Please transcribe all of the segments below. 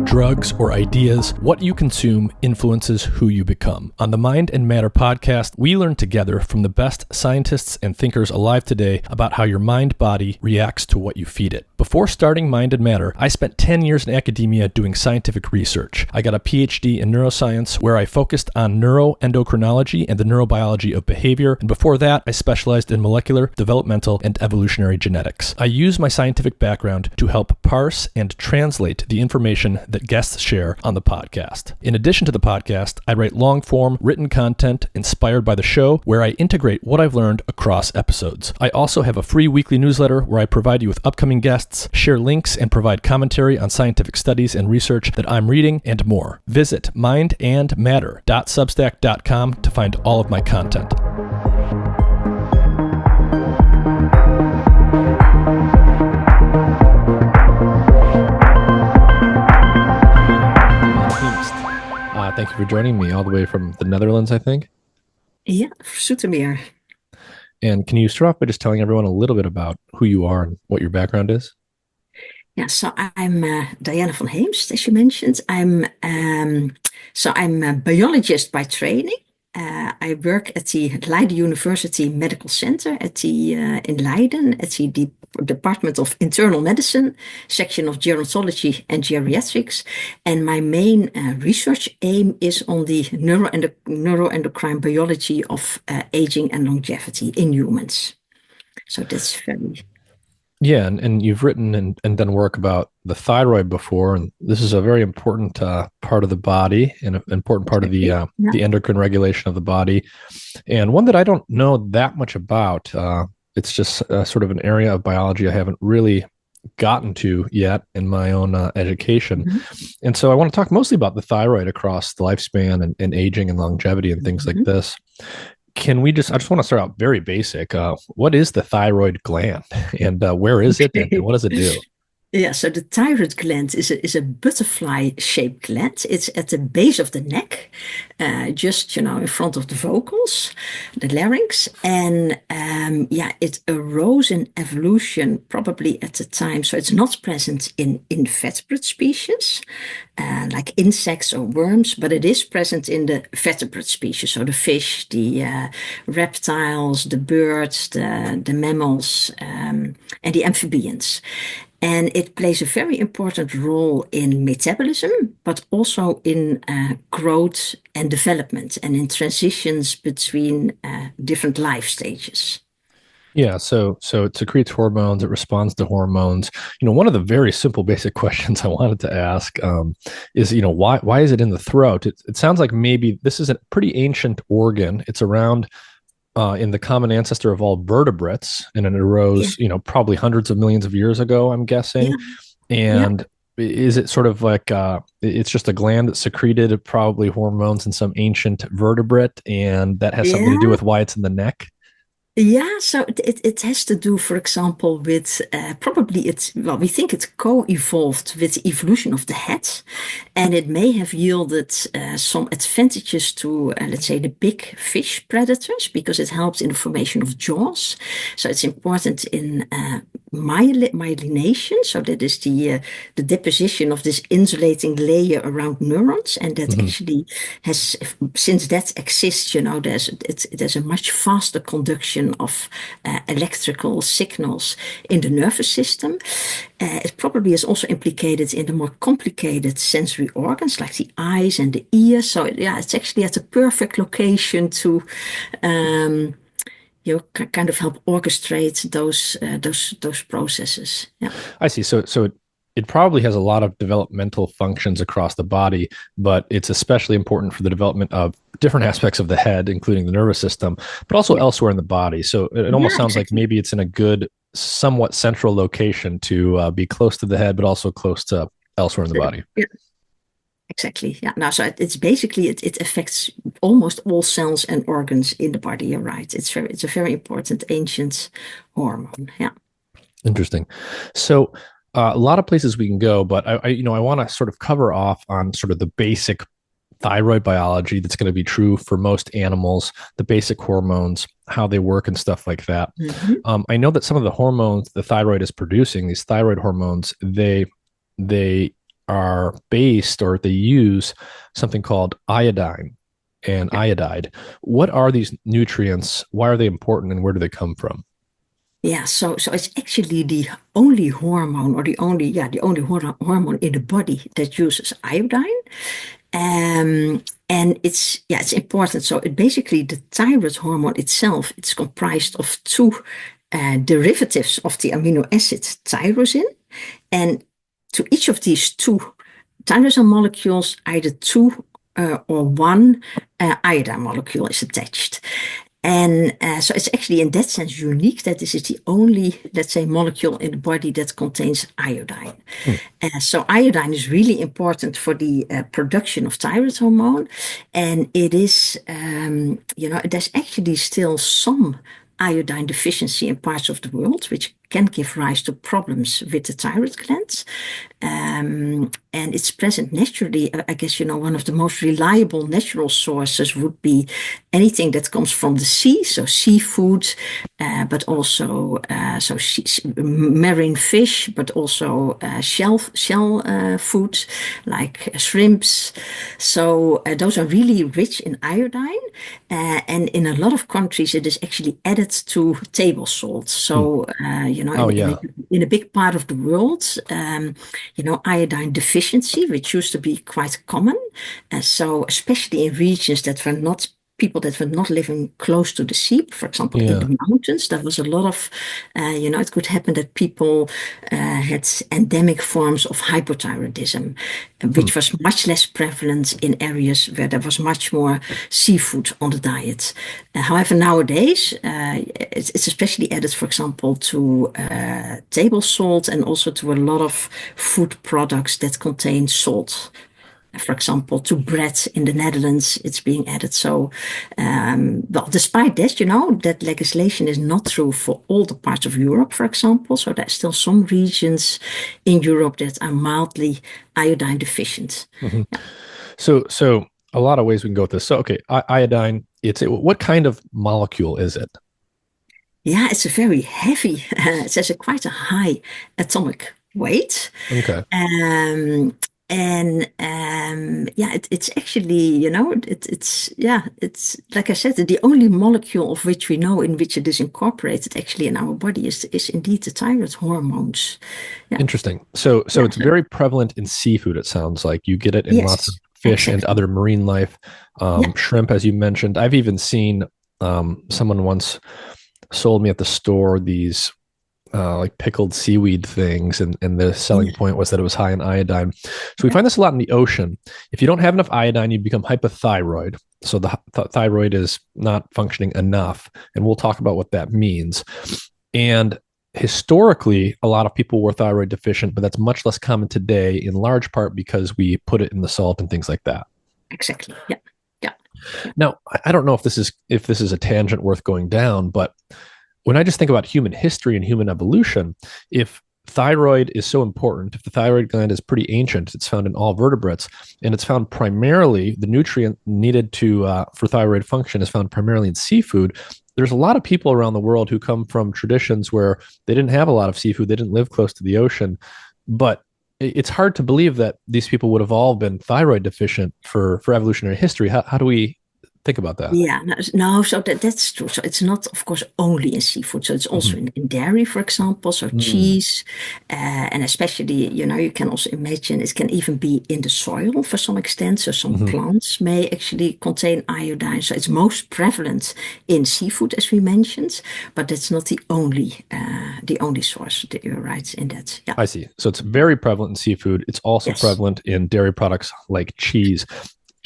drugs, or ideas, what you consume influences who you become. On the Mind and Matter podcast, we learn together from the best scientists and thinkers alive today about how your mind-body reacts to what you feed it. Before starting Mind and Matter, I spent 10 years in academia doing scientific research. I got a PhD in neuroscience where I focused on neuroendocrinology and the neurobiology of behavior, and before that, I specialized in molecular, developmental, and evolutionary genetics. I use my scientific background to help parse and translate the information that guests share on the podcast. In addition to the podcast, I write long-form written content inspired by the show where I integrate what I've learned across episodes. I also have a free weekly newsletter where I provide you with upcoming guests, share links, and provide commentary on scientific studies and research that I'm reading, and more. Visit mindandmatter.substack.com to find all of my content. Thank you for joining me all the way from the Netherlands, I think. Yeah, Zoetermeer. And can you start off by just telling everyone a little bit about who you are and what your background is? Yeah, so I'm Diana van Heemst, as you mentioned. I'm a biologist by training. I work at the Leiden University Medical Center in Leiden at the Department of Internal Medicine, section of gerontology and geriatrics. And my main research aim is on the neuroendocrine biology of aging and longevity in humans. So that's very... Yeah, and you've written and done work about the thyroid before, and this is a very important part of the body and an important part of the endocrine regulation of the body, and one that I don't know that much about. It's just sort of an area of biology I haven't really gotten to yet in my own education. Mm-hmm. And so I want to talk mostly about the thyroid across the lifespan and aging and longevity and things like this. I just want to start out very basic. What is the thyroid gland and where is it and what does it do? Yeah, so the thyroid gland is a butterfly-shaped gland. It's at the base of the neck, just, in front of the vocals, the larynx. And it arose in evolution probably at the time. So it's not present in invertebrate species, like insects or worms, but it is present in the vertebrate species. So the fish, the reptiles, the birds, the mammals, and the amphibians. And it plays a very important role in metabolism, but also in growth and development and in transitions between different life stages. Yeah, so it secretes hormones, it responds to hormones. One of the very simple basic questions I wanted to ask is, why is it in the throat? It sounds like maybe this is a pretty ancient organ. It's around in the common ancestor of all vertebrates, and it arose, probably hundreds of millions of years ago, I'm guessing. Yeah. And is it sort of like it's just a gland that secreted probably hormones in some ancient vertebrate, and that has something to do with why it's in the neck? Yeah, so it has to do, for example, with we think it co-evolved with the evolution of the head, and it may have yielded some advantages to, let's say, the big fish predators, because it helps in the formation of jaws. So it's important in myelination, so that is the deposition of this insulating layer around neurons, and that actually has, since that exists, there's a much faster conduction of electrical signals in the nervous system. It probably is also implicated in the more complicated sensory organs like the eyes and the ears. So it's actually at the perfect location to kind of help orchestrate those processes. Yeah, I see. So it probably has a lot of developmental functions across the body, but it's especially important for the development of different aspects of the head, including the nervous system, but also elsewhere in the body. So it almost sounds like maybe it's in a good, somewhat central location to be close to the head, but also close to elsewhere in the body. Yeah. Exactly. Yeah. Now, so it's basically it affects almost all cells and organs in the body. You're right. It's a very important ancient hormone. Yeah. Interesting. So a lot of places we can go, but I want to sort of cover off on sort of the basic thyroid biology that's going to be true for most animals, the basic hormones, how they work and stuff like that. Mm-hmm. I know that some of the hormones the thyroid is producing, these thyroid hormones, they are based, or they use something called iodine and Yeah. iodide. What are these nutrients? Why are they important, and where do they come from? Yeah, so it's actually the only hormone, or the only hormone in the body that uses iodine. And it's important. So it basically, the thyroid hormone itself, it's comprised of two derivatives of the amino acid tyrosine. And to each of these two tyrosine molecules, either two or one iodine molecule is attached. And so it's actually in that sense unique that this is the only, let's say, molecule in the body that contains iodine. Hmm. So iodine is really important for the production of thyroid hormone. And it is, there's actually still some iodine deficiency in parts of the world, which can give rise to problems with the thyroid glands. And it's present naturally. I guess, one of the most reliable natural sources would be anything that comes from the sea, so seafood, but also marine fish, but also shell food like shrimps. So those are really rich in iodine, and in a lot of countries it is actually added to table salt. Hmm. So Oh, in yeah. a big part of the world, iodine deficiency, which used to be quite common. So especially in regions that were not people that were not living close to the sea, for example, in Yeah. the mountains, there was a lot of, it could happen that people had endemic forms of hypothyroidism, Hmm. which was much less prevalent in areas where there was much more seafood on the diet. However, nowadays, it's especially added, for example, to table salt, and also to a lot of food products that contain salt. For example, to bread in the Netherlands, it's being added. So, well, despite this, that legislation is not true for all the parts of Europe, for example. So there's still some regions in Europe that are mildly iodine deficient. Hmm. So a lot of ways we can go with this. So, okay, iodine. What kind of molecule is it? Yeah, it's a very heavy, it has quite a high atomic weight. Okay. Um, and it's actually, it's like I said, the only molecule of which we know in which it is incorporated actually in our body is indeed the thyroid hormones. Yeah, Interesting. So yeah, it's very prevalent in seafood. It sounds like you get it in lots of yes, fish and exactly. other marine life, Yeah, shrimp, as you mentioned. I've even seen someone once sold me at the store these like pickled seaweed things, and the selling yeah, point was that it was high in iodine. So we yeah, find this a lot in the ocean. If you don't have enough iodine, you become hypothyroid. So the thyroid is not functioning enough, and we'll talk about what that means. And historically, a lot of people were thyroid deficient, but that's much less common today, in large part because we put it in the salt and things like that. exactly. Yeah, yeah, yeah. Now, I don't know if this is a tangent worth going down, but when I just think about human history and human evolution, if thyroid is so important, if the thyroid gland is pretty ancient, it's found in all vertebrates, and it's found primarily, the nutrient needed to for thyroid function is found primarily in seafood. There's a lot of people around the world who come from traditions where they didn't have a lot of seafood, they didn't live close to the ocean, but it's hard to believe that these people would have all been thyroid deficient for evolutionary history. How do we think about that? Yeah, no, so that's true. So it's not, of course, only in seafood. So it's also Mhm. in dairy, for example, so Mm. cheese, and especially, you can also imagine it can even be in the soil for some extent. So some Mhm. plants may actually contain iodine. So it's most prevalent in seafood, as we mentioned, but that's not the only source. You're right in that. Yeah. I see. So it's very prevalent in seafood. It's also Yes. prevalent in dairy products like cheese.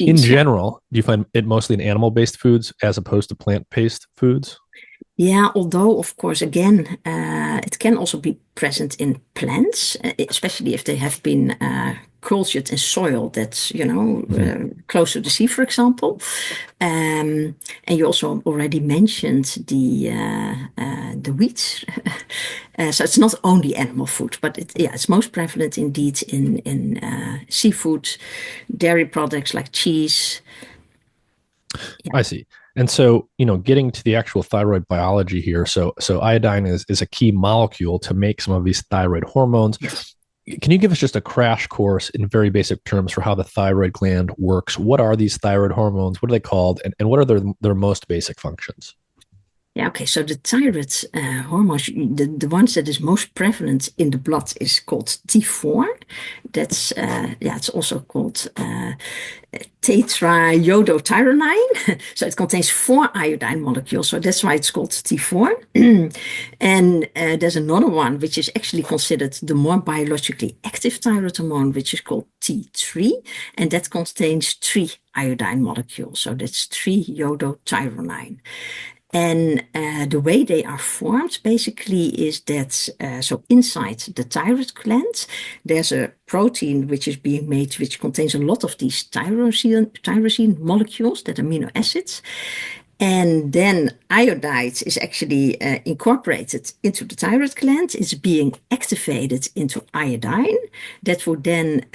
In Cheese. Yeah. general, do you find it mostly in animal-based foods as opposed to plant-based foods? Yeah, although of course, again, it can also be present in plants, especially if they have been cultured in soil that's, Mhm. close to the sea, for example. And you also already mentioned the wheat. So it's not only animal food, but it's most prevalent indeed in seafood, dairy products like cheese. Yeah. I see. And so, getting to the actual thyroid biology here. So iodine is a key molecule to make some of these thyroid hormones. Yes. can you give us just a crash course in very basic terms for how the thyroid gland works? What are these thyroid hormones? What are they called? And what are their most basic functions? Yeah, okay. So the thyroid hormones, the ones that is most prevalent in the blood is called T4. That's it's also called tetraiodotyrosine. So it contains 4 iodine molecules. So that's why it's called T4. And there's another one which is actually considered the more biologically active thyroid hormone, which is called T3, and that contains 3 iodine molecules. So that's 3-iodotyrosine. And the way they are formed basically is that, so inside the thyroid gland, there's a protein which is being made, which contains a lot of these tyrosine molecules, that amino acids. And then iodide is actually incorporated into the thyroid gland. It's being activated into iodine that would then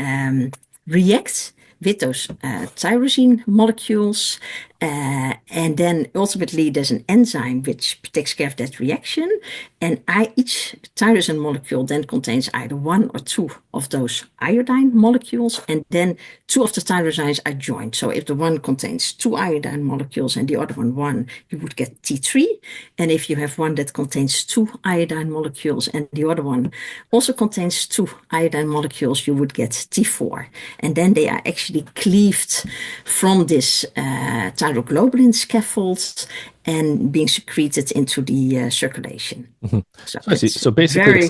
react with those tyrosine molecules. And then ultimately there's an enzyme which takes care of that reaction. And each tyrosine molecule then contains either 1 or 2 of those iodine molecules. And then 2 of the tyrosines are joined. So if the one contains 2 iodine molecules and the other one, you would get T3. And if you have one that contains 2 iodine molecules and the other one also contains 2 iodine molecules, you would get T4. And then they are actually cleaved from this thyroglobulin scaffolds and being secreted into the circulation. Mm-hmm. So I see. So basically, it's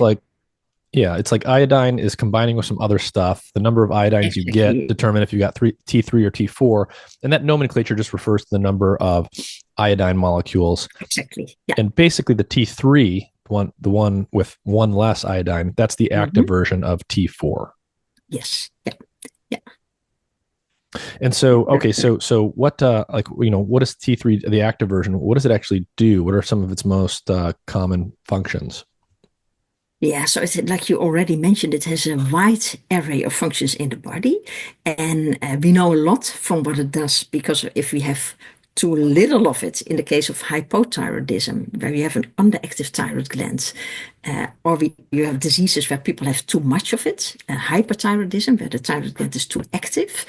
like iodine is combining with some other stuff. The number of iodines you get determine if you got T3 or T4, and that nomenclature just refers to the number of iodine molecules. Exactly. Yeah. And basically, the T3, the one with 1 less iodine, that's the active version of T4. Yes. Yeah. Yeah. And so, okay, so what, what is T3, the active version? What does it actually do? What are some of its most common functions? Yeah, so it's like you already mentioned, it has a wide array of functions in the body. And we know a lot from what it does, because if we have too little of it, in the case of hypothyroidism, where you have an underactive thyroid gland, or you have diseases where people have too much of it, hyperthyroidism, where the thyroid gland is too active.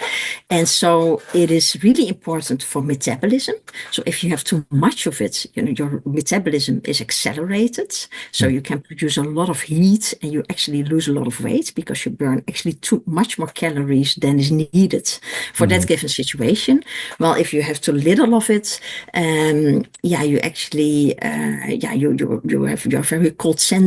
And so it is really important for metabolism. So if you have too much of it, your metabolism is accelerated. So you can produce a lot of heat and you actually lose a lot of weight because you burn actually too much more calories than is needed for that given situation. Well, if you have too little of it, you actually, you're very cold sensitive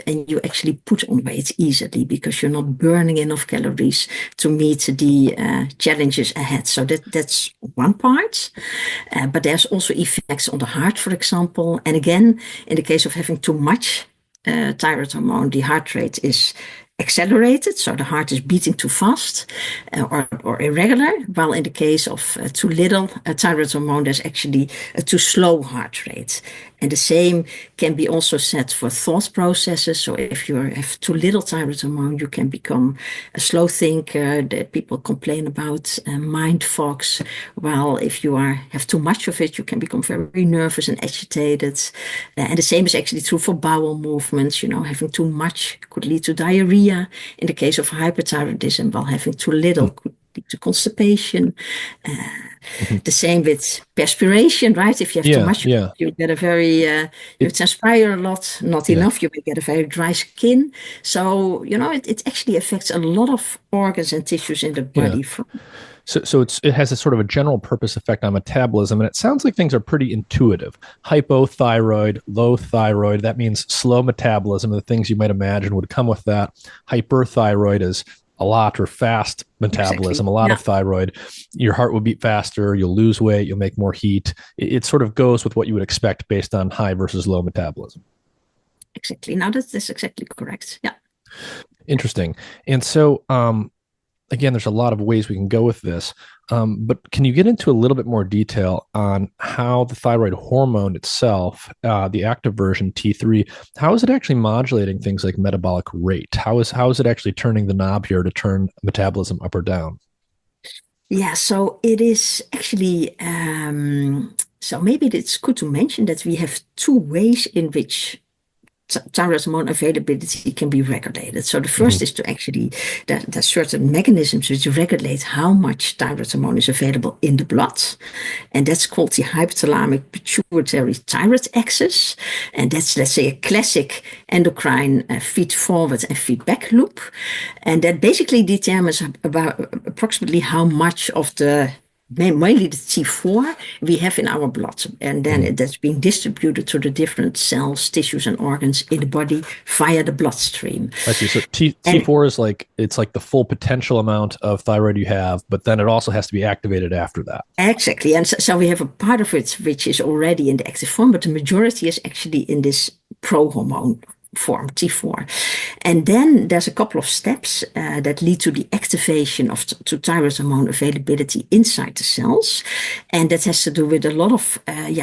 and you actually put on weight easily because you're not burning enough calories to meet the challenges ahead. So that's one part. But there's also effects on the heart, for example. And again, in the case of having too much thyroid hormone, the heart rate is accelerated, so the heart is beating too fast or irregular, while in the case of too little thyroid hormone, there's actually a too slow heart rate. And the same can be also said for thought processes. So if you have too little thyroid hormone, you can become a slow thinker. That people complain about mind fogs. While if you have too much of it, you can become very nervous and agitated. And the same is actually true for bowel movements. Having too much could lead to diarrhea. In the case of hyperthyroidism, while having too little could lead to constipation. The same with perspiration, right? If you have too much, you get a very, you transpire a lot, not enough, you may get a very dry skin. So, it actually affects a lot of organs and tissues in the body. So it has a sort of a general purpose effect on metabolism, and it sounds like things are pretty intuitive. Hypothyroid, low thyroid, that means slow metabolism. The things you might imagine would come with that. Hyperthyroid is a lot or fast metabolism, a lot of thyroid. Your heart will beat faster, you'll lose weight, you'll make more heat. It sort of goes with what you would expect based on high versus low metabolism. Exactly. Now that's exactly correct. Yeah. Interesting. And so, again, there's a lot of ways we can go with this, but can you get into a little bit more detail on how the thyroid hormone itself, the active version T3, how is it actually modulating things like metabolic rate? How is it actually turning the knob here to turn metabolism up or down? Yeah, so it is actually, so maybe it's good to mention that we have 2 ways in which thyroid hormone availability can be regulated. So the first is to actually, there's certain mechanisms which regulate how much thyroid hormone is available in the blood. And that's called the hypothalamic pituitary thyroid axis. And that's, let's say, a classic endocrine feed-forward and feedback loop. And that basically determines about approximately how much of the mainly the T4 we have in our blood, and then that's being distributed to the different cells, tissues, and organs in the body via the bloodstream. I see. So T4 is it's like the full potential amount of thyroid you have, but then it also has to be activated after that. Exactly. And so we have a part of it which is already in the active form, but the majority is actually in this prohormone form, T4. And then there's a couple of steps that lead to the activation of to thyroid hormone availability inside the cells. And that has to do with a lot of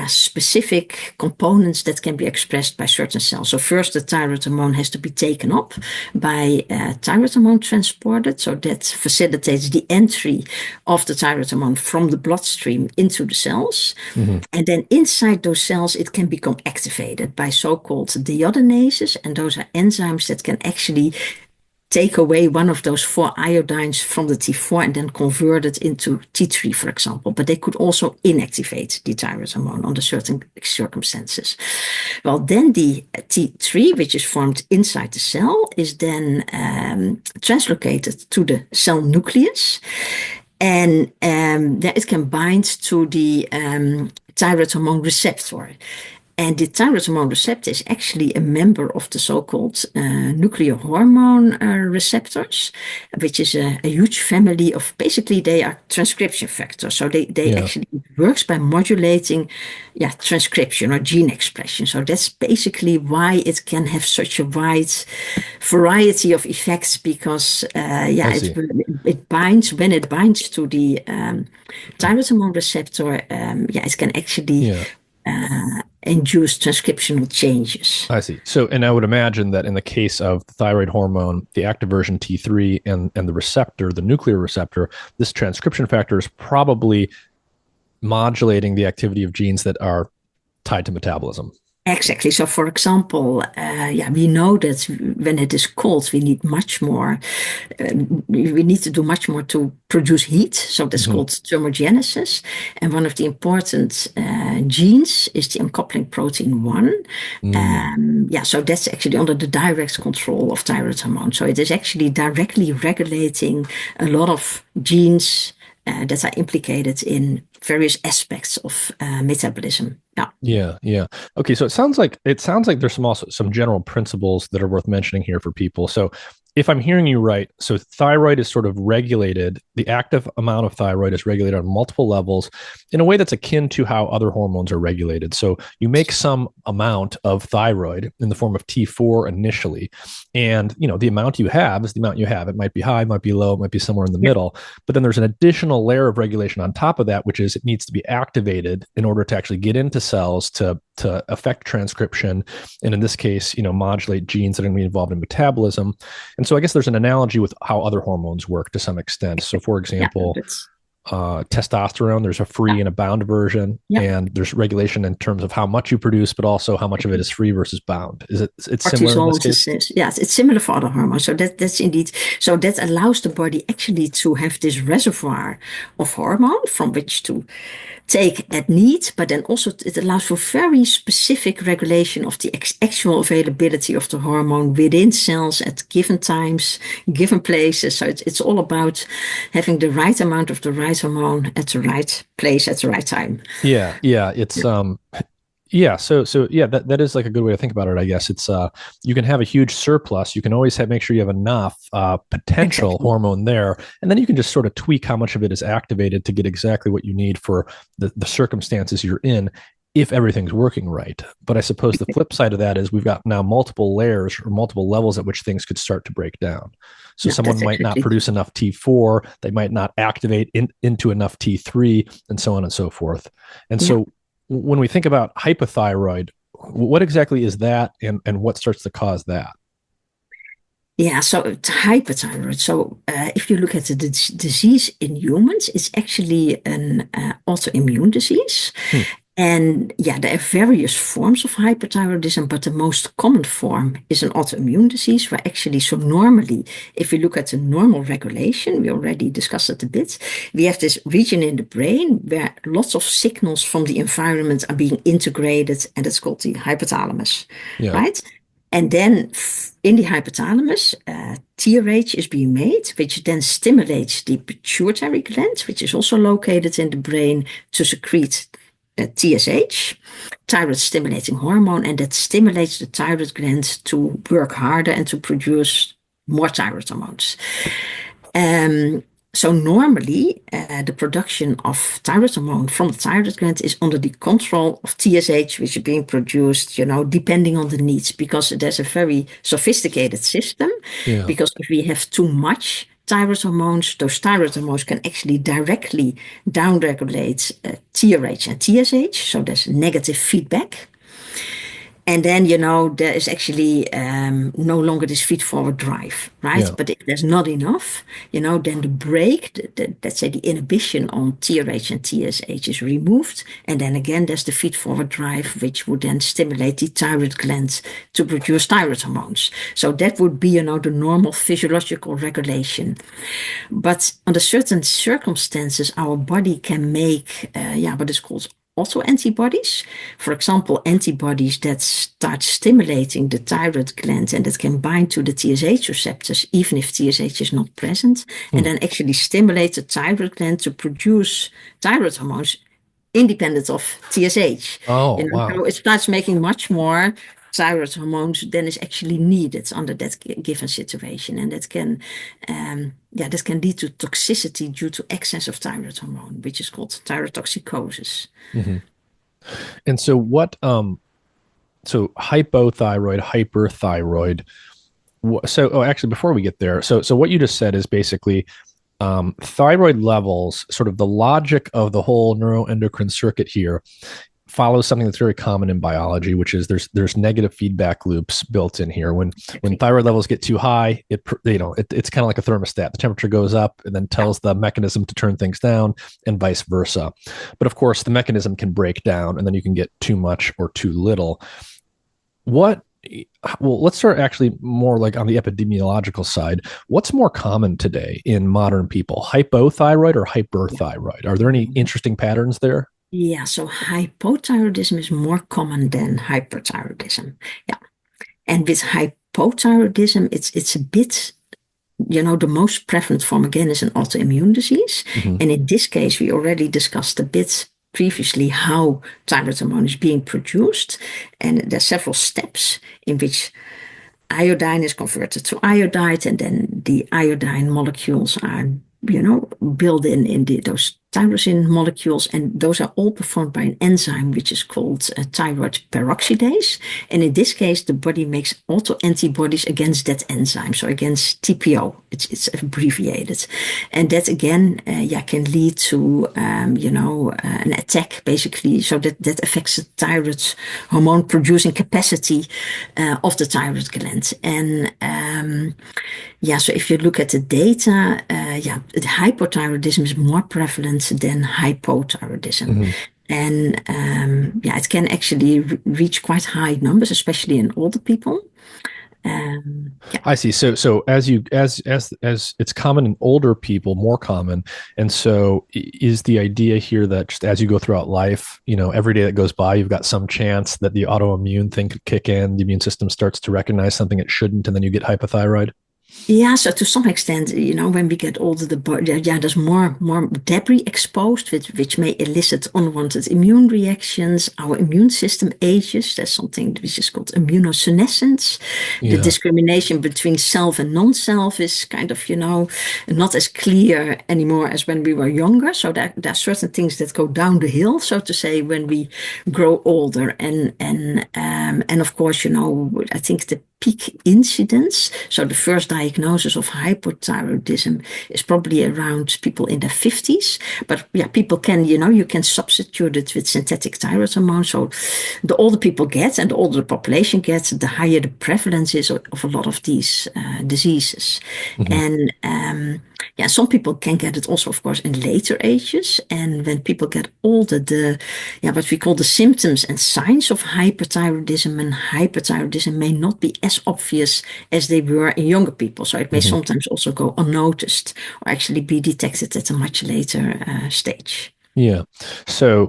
specific components that can be expressed by certain cells. So first, the thyroid hormone has to be taken up by thyroid hormone transporter. So that facilitates the entry of the thyroid hormone from the bloodstream into the cells. And then inside those cells, it can become activated by so-called deiodonases. And those are enzymes that can actually take away one of those 4 iodines from the T4 and then convert it into T3, for example. But they could also inactivate the thyroid hormone under certain circumstances. Well, then the T3, which is formed inside the cell, is then translocated to the cell nucleus. And it can bind to the thyroid hormone receptor. And the thyroid hormone receptor is actually a member of the so-called nuclear hormone receptors, which is a huge family of, basically they are transcription factors. So they actually works by modulating transcription or gene expression. So that's basically why it can have such a wide variety of effects, because it binds, when it binds to the thyroid hormone receptor, it can actually induce transcriptional changes. I see. So, and I would imagine that in the case of the thyroid hormone, the active version T3 and the receptor, the nuclear receptor, this transcription factor is probably modulating the activity of genes that are tied to metabolism. Exactly. So, for example, we know that when it is cold, we need much more. We need to do much more to produce heat. So that's called thermogenesis. And one of the important genes is the uncoupling protein 1. So that's actually under the direct control of thyroid hormone. So it is actually directly regulating a lot of genes that are implicated in various aspects of metabolism. Yeah. Okay, so it sounds like there's some general principles that are worth mentioning here for people. So if I'm hearing you right, so thyroid is sort of regulated, the active amount of thyroid is regulated on multiple levels in a way that's akin to how other hormones are regulated. So you make some amount of thyroid in the form of T4 initially, and the amount you have is the amount you have. It might be high, might be low, it might be somewhere in the middle, but then there's an additional layer of regulation on top of that, which is it needs to be activated in order to actually get into cells to affect transcription, and in this case, modulate genes that are going to be involved in metabolism. And so I guess there's an analogy with how other hormones work to some extent. So for example, testosterone, there's a free and a bound version, and there's regulation in terms of how much you produce, but also how much of it is free versus bound. It's similar in this case? Yes, it's similar for other hormones. So that's indeed, so that allows the body actually to have this reservoir of hormone from which to take at need, but then also it allows for very specific regulation of the actual availability of the hormone within cells at given times, given places. So it's all about having the right amount of the right hormone at the right place at the right time. It's that is like a good way to think about it. I guess it's you can have a huge surplus. You can always make sure you have enough potential hormone there, and then you can just sort of tweak how much of it is activated to get exactly what you need for the circumstances you're in, if everything's working right. But I suppose the flip side of that is we've got now multiple layers or multiple levels at which things could start to break down. So someone might not produce enough T4, they might not activate into enough T3, and so on and so forth. And so when we think about hypothyroid, what exactly is that, and what starts to cause that? Yeah, so hyperthyroid. So if you look at the disease in humans, it's actually an autoimmune disease. And yeah, there are various forms of hyperthyroidism, but the most common form is an autoimmune disease where actually, so normally, if we look at the normal regulation, we already discussed it a bit, we have this region in the brain where lots of signals from the environment are being integrated, and it's called the hypothalamus, Yeah. right? And then in the hypothalamus, TRH is being made, which then stimulates the pituitary gland, which is also located in the brain, to secrete TSH, thyroid stimulating hormone, and that stimulates the thyroid gland to work harder and to produce more thyroid hormones. So normally, the production of thyroid hormone from the thyroid gland is under the control of TSH, which is being produced, depending on the needs, because there's a very sophisticated system. Yeah. Because if we have too much thyroid hormones, those thyroid hormones can actually directly downregulate TRH and TSH, so there's negative feedback. And then, there is actually no longer this feed-forward drive, right? Yeah. But if there's not enough, then the brake, let's say the inhibition on TRH and TSH is removed. And then again, there's the feed-forward drive, which would then stimulate the thyroid gland to produce thyroid hormones. So that would be, the normal physiological regulation. But under certain circumstances, our body can make, what is called autoantibodies. For example, antibodies that start stimulating the thyroid gland and that can bind to the TSH receptors, even if TSH is not present, and then actually stimulate the thyroid gland to produce thyroid hormones independent of TSH. Oh, wow. So it starts making much more thyroid hormones than is actually needed under that given situation, and that can this can lead to toxicity due to excess of thyroid hormone, which is called thyrotoxicosis. Mm-hmm. And so so hypothyroid, hyperthyroid. So actually, before we get there, so what you just said is basically thyroid levels, sort of the logic of the whole neuroendocrine circuit here follows something that's very common in biology, which is there's negative feedback loops built in here. When thyroid levels get too high, it's kind of like a thermostat. The temperature goes up and then tells the mechanism to turn things down, and vice versa. But of course, the mechanism can break down, and then you can get too much or too little. Well, let's start actually more like on the epidemiological side. What's more common today in modern people, hypothyroid or hyperthyroid? Are there any interesting patterns there? Yeah, so hypothyroidism is more common than hyperthyroidism. Yeah. And with hypothyroidism, it's a bit, the most prevalent form again is an autoimmune disease. Mm-hmm. And in this case, we already discussed a bit previously how thyroid hormone is being produced. And there are several steps in which iodine is converted to iodide, and then the iodine molecules are built in those tyrosine molecules, and those are all performed by an enzyme which is called thyroid peroxidase. And in this case, the body makes autoantibodies against that enzyme, so against TPO. It's abbreviated, and that again, can lead to an attack basically, so that affects the thyroid hormone producing capacity of the thyroid gland. And so if you look at the data, hypothyroidism is more prevalent than hypothyroidism. Mm-hmm. And it can actually reach quite high numbers, especially in older people. I see. So as it's common in older people, more common. And so is the idea here that just as you go throughout life, every day that goes by, you've got some chance that the autoimmune thing could kick in, the immune system starts to recognize something it shouldn't, and then you get hypothyroid? Yeah, so to some extent, when we get older, there's more debris exposed, which may elicit unwanted immune reactions. Our immune system ages. There's something which is called immunosenescence. Yeah. The discrimination between self and non-self is kind of, not as clear anymore as when we were younger. So there are certain things that go down the hill, so to say, when we grow older. And of course, I think the peak incidence. So the first diagnosis of hypothyroidism is probably around people in their 50s. But yeah, people can, you can substitute it with synthetic thyroid hormone. So the older people get and the older the population gets, the higher the prevalence is of a lot of these diseases. And yeah, some people can get it also, of course, in later ages. And when people get older, what we call the symptoms and signs of hyperthyroidism and hyperthyroidism may not be as obvious as they were in younger people. So it may sometimes also go unnoticed or actually be detected at a much later stage. Yeah. So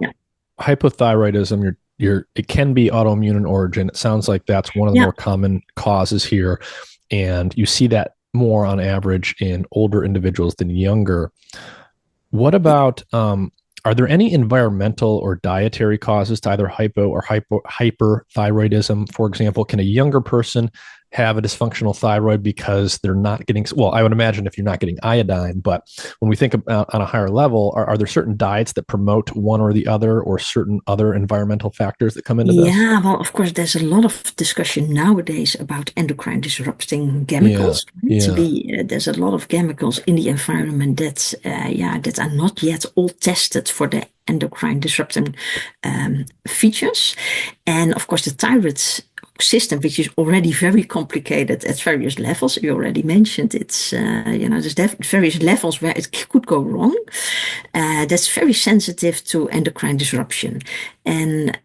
hypothyroidism, it can be autoimmune in origin. It sounds like that's one of the more common causes here. And you see that more on average in older individuals than younger. What about, are there any environmental or dietary causes to either hypo or hyperthyroidism? For example, can a younger person have a dysfunctional thyroid because they're not getting, well, I would imagine if you're not getting iodine, but when we think about on a higher level, are there certain diets that promote one or the other, or certain other environmental factors that come into this? Yeah, well, of course, there's a lot of discussion nowadays about endocrine disrupting chemicals. There's a lot of chemicals in the environment that are not yet all tested for the endocrine disrupting features. And of course, the thyroid system, which is already very complicated at various levels. You already mentioned it's, there's various levels where it could go wrong. That's very sensitive to endocrine disruption. And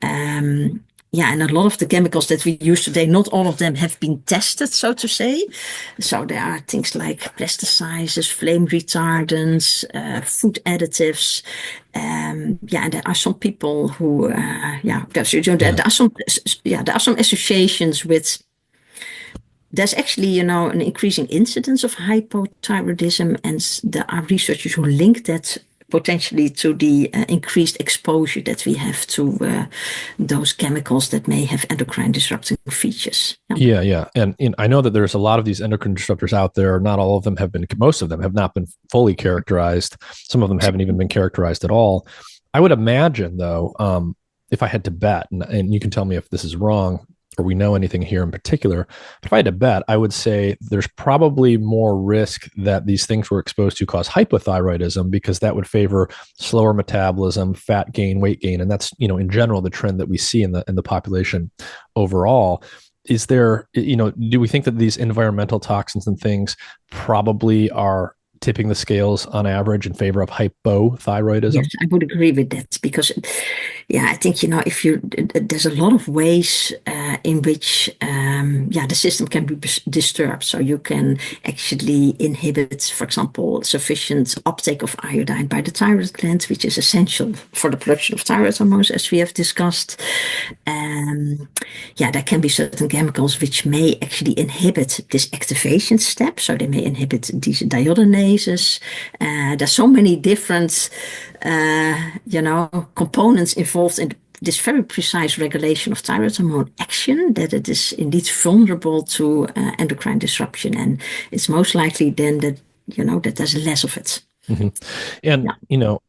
and a lot of the chemicals that we use today, not all of them have been tested, so to say. So there are things like pesticides, flame retardants, food additives. And there are some people who, there are some associations with. There's actually, an increasing incidence of hypothyroidism, and there are researchers who link that potentially to the increased exposure that we have to those chemicals that may have endocrine disrupting features. Yeah. And I know that there's a lot of these endocrine disruptors out there. Not all of them most of them have not been fully characterized. Some of them haven't even been characterized at all. I would imagine, though, if I had to bet, and you can tell me if this is wrong, or we know anything here in particular, but if I had to bet, I would say there's probably more risk that these things we're exposed to cause hypothyroidism, because that would favor slower metabolism, fat gain, weight gain. And that's, in general, the trend that we see in the population overall. Is there, do we think that these environmental toxins and things probably are tipping the scales on average in favor of hypothyroidism? Yes, I would agree with that, because, I think, there's a lot of ways in which, the system can be disturbed. So you can actually inhibit, for example, sufficient uptake of iodine by the thyroid gland, which is essential for the production of thyroid hormones, as we have discussed. There can be certain chemicals which may actually inhibit this activation step. So they may inhibit these iodinases. There's so many different, components involved in this very precise regulation of thyroid hormone action, that it is indeed vulnerable to endocrine disruption. And it's most likely then that, that there's less of it. And,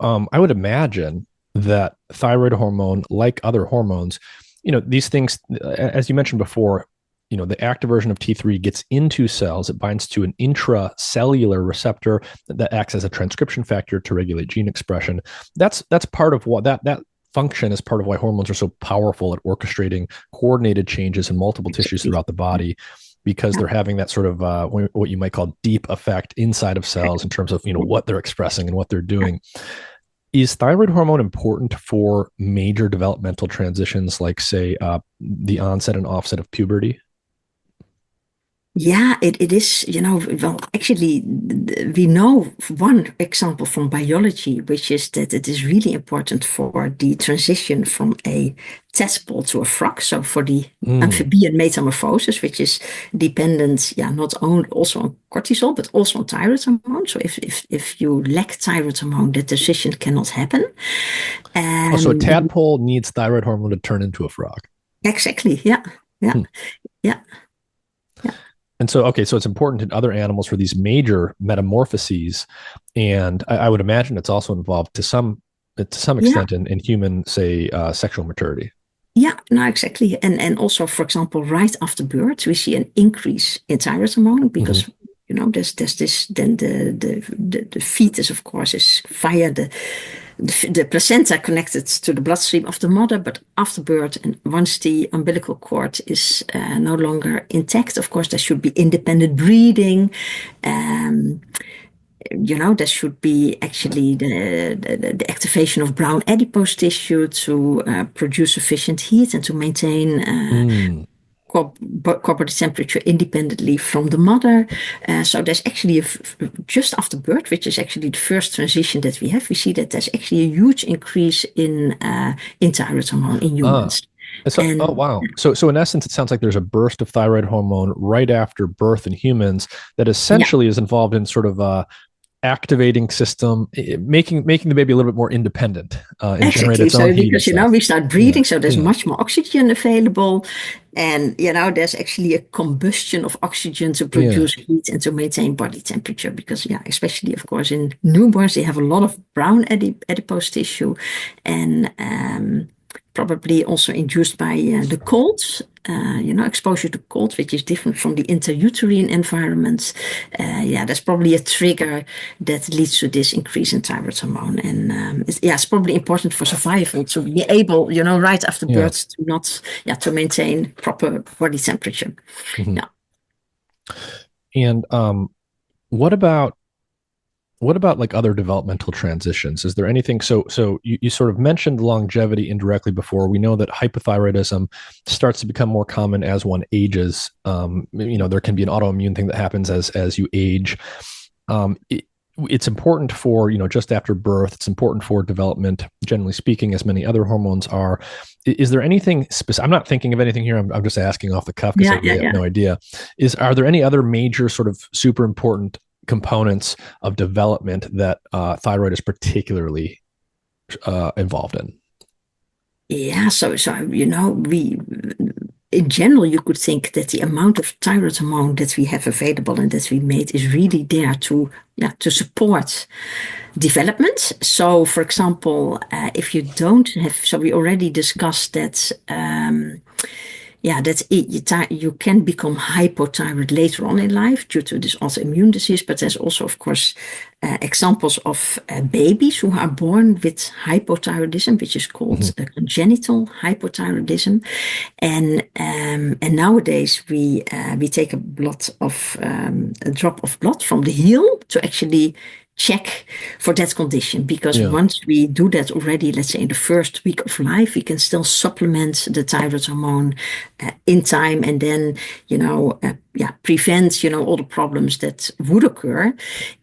I would imagine that thyroid hormone, like other hormones, these things, as you mentioned before, the active version of T3 gets into cells. It binds to an intracellular receptor that acts as a transcription factor to regulate gene expression. That's part of what that function is part of why hormones are so powerful at orchestrating coordinated changes in multiple tissues throughout the body, because they're having that sort of what you might call deep effect inside of cells in terms of what they're expressing and what they're doing. Is thyroid hormone important for major developmental transitions, like, say, the onset and offset of puberty? Yeah, it is, well, actually, we know one example from biology, which is that it is really important for the transition from a tadpole to a frog. So for the amphibian metamorphosis, which is dependent, not only also on cortisol, but also on thyroid hormone. So if you lack thyroid hormone, the transition cannot happen. So a tadpole needs thyroid hormone to turn into a frog. Exactly. Yeah. And so, so it's important in other animals for these major metamorphoses. And I would imagine it's also involved to some extent in human, say, sexual maturity. Yeah, no, exactly. And also, for example, right after birth, we see an increase in thyroid hormone Mm-hmm. because there's this then the fetus, of course, is via the placenta connected to the bloodstream of the mother, but after birth and once the umbilical cord is no longer intact, of course, there should be independent breathing. Um, there should be actually the activation of brown adipose tissue to produce sufficient heat and to maintain Mm. body temperature independently from the mother. So there's actually just after birth, which is actually the first transition that we have, we see that there's actually a huge increase in thyroid hormone in Ah. humans. So, oh And wow. So in essence, it sounds like there's a burst of thyroid hormone right after birth in humans that yeah, essentially is involved in sort of activating system, making the baby a little bit more independent and generate exactly. its own So heat and because stuff. we start Yeah, breathing, so there's yeah, much more oxygen available, and there's actually a combustion of oxygen to yeah, produce heat and to maintain body temperature. Because especially of course in newborns, they have a lot of brown adipose tissue, and probably also induced by the cold. Exposure to cold, which is different from the intrauterine environment. There's probably a trigger that leads to this increase in thyroid hormone. And it's probably important for survival to be able, right after yeah. birth to not, to maintain proper body temperature. Mhm. Yeah. And what about like other developmental transitions? Is there anything? So you sort of mentioned longevity indirectly before. We know that hypothyroidism starts to become more common as one ages. There can be an autoimmune thing that happens as you age. It's important for just after birth. It's important for development, generally speaking, as many other hormones are. Is there anything specific? I'm not thinking of anything here. I'm just asking off the cuff because I Yeah, yeah, really have yeah. no idea. Are there any other major sort of super important components of development that thyroid is particularly involved in? Yeah, so we in general you could think that the amount of thyroid hormone that we have available and that we made is really there to support development. So, for example, if you don't have, so we already discussed that. You can become hypothyroid later on in life due to this autoimmune disease. But there's also, of course, examples of babies who are born with hypothyroidism, which is called Mm-hmm. congenital hypothyroidism. And nowadays we take a drop of blood from the heel to actually check for that condition, because Yeah, once we do that already, let's say in the first week of life, we can still supplement the thyroid hormone in time, and then prevent all the problems that would occur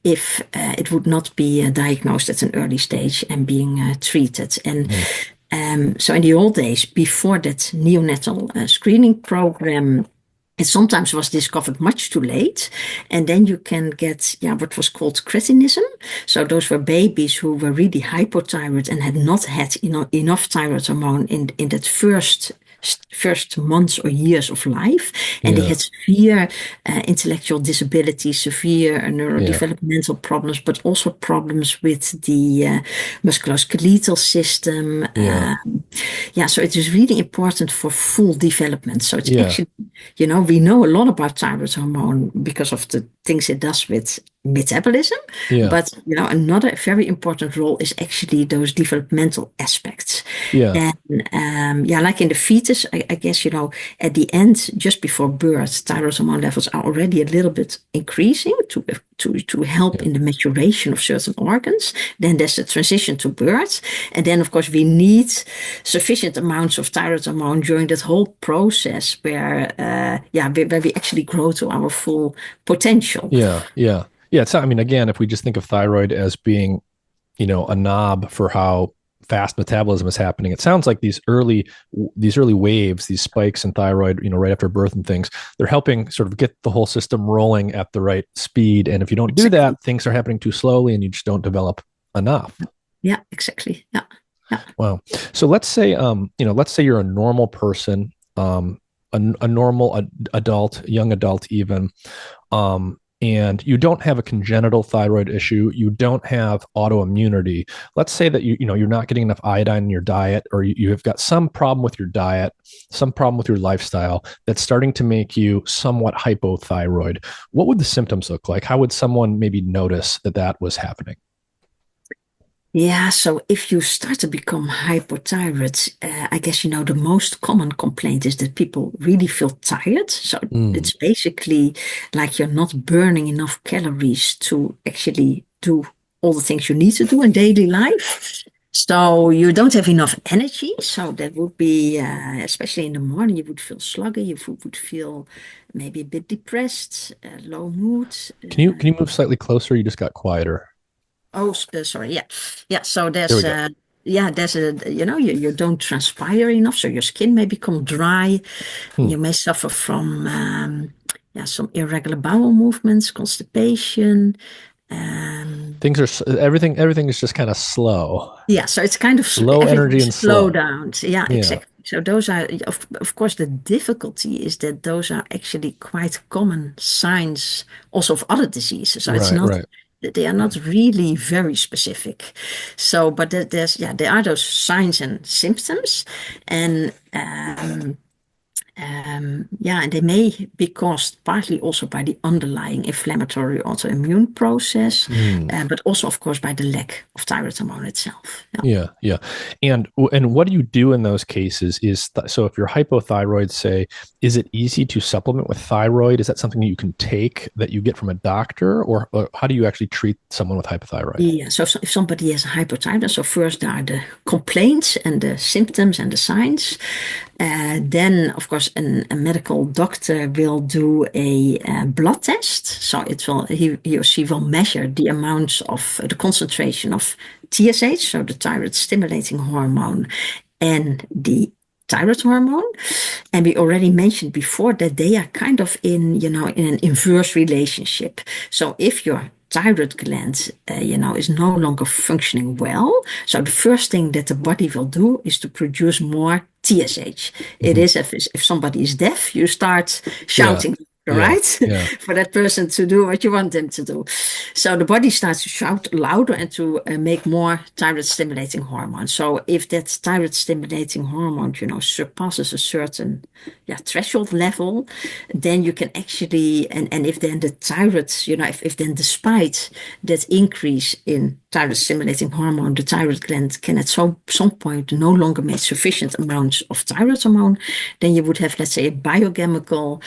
if it would not be diagnosed at an early stage and being treated. And mm-hmm. so in the old days, before that neonatal screening program, it sometimes was discovered much too late. And then you can get what was called cretinism. So those were babies who were really hypothyroid and had not had enough thyroid hormone in that first months or years of life, and they Yeah, had severe intellectual disabilities, severe yeah, neurodevelopmental problems, but also problems with the musculoskeletal system. yeah, So it is really important for full development. So it's yeah, actually, we know a lot about thyroid hormone because of the things it does with metabolism. yeah, But, another very important role is actually those developmental aspects. yeah, And like in the fetus, I guess, at the end, just before birth, thyroid hormone levels are already a little bit increasing to help yeah, in the maturation of certain organs. Then there's the transition to birth. And then, of course, we need sufficient amounts of thyroid hormone during that whole process where we actually grow to our full potential. yeah, yeah, yeah. I mean, again, if we just think of thyroid as being, a knob for how fast metabolism is happening, it sounds like these early waves, these spikes in thyroid, right after birth and things, they're helping sort of get the whole system rolling at the right speed. And if you don't do Exactly. that, things are happening too slowly, and you just don't develop enough. Yeah, exactly. Yeah. Yeah. Wow. So let's say you're a normal person, a normal adult, young adult even. and you don't have a congenital thyroid issue, you don't have autoimmunity. Let's say that you're not getting enough iodine in your diet, or you have got some problem with your diet, some problem with your lifestyle that's starting to make you somewhat hypothyroid. What would the symptoms look like? How would someone maybe notice that that was happening? Yeah, so if you start to become hypothyroid, I guess the most common complaint is that people really feel tired. So Mm, it's basically like you're not burning enough calories to actually do all the things you need to do in daily life. So you don't have enough energy. So that would be, especially in the morning, you would feel sluggy. You would feel maybe a bit depressed, low mood. can you move slightly closer? You just got quieter. Oh, sorry. Yeah. Yeah. So There we go. there's you don't transpire enough. So your skin may become dry. Hmm. You may suffer from, some irregular bowel movements, constipation. Um, Things are everything is just kind of slow, yeah. So it's kind of low energy everything's and slowed slow. down. Yeah, Yeah. exactly. So those are, of course, the difficulty is that those are actually quite common signs also of other diseases. So it's Right, not right. they are not really very specific. So, but there are those signs and symptoms, and and they may be caused partly also by the underlying inflammatory autoimmune process, Hmm. but also, of course, by the lack of thyroid hormone itself. Yeah. Yeah, yeah. And what do you do in those cases so if you're hypothyroid, say, is it easy to supplement with thyroid? Is that something you can take that you get from a doctor, or how do you actually treat someone with hypothyroid? Yeah, so if somebody has hypothyroidism, so first there are the complaints and the symptoms and the signs. Then, of course, a medical doctor will do a blood test. So he or she will measure the amounts of the concentration of TSH, so the thyroid stimulating hormone, and the thyroid hormone. And we already mentioned before that they are kind of in an inverse relationship. So if your thyroid gland, is no longer functioning well, so the first thing that the body will do is to produce more TSH. It Hmm. is if somebody is deaf, you start Yeah, shouting, yeah, right? yeah. For that person to do what you want them to do. So the body starts to shout louder and to make more thyroid stimulating hormone. So if that thyroid stimulating hormone, surpasses a certain threshold level, then you can actually, and if then the thyroid, if then despite that increase in thyroid stimulating hormone, the thyroid gland can at some point no longer make sufficient amounts of thyroid hormone, then you would have, let's say, a biochemical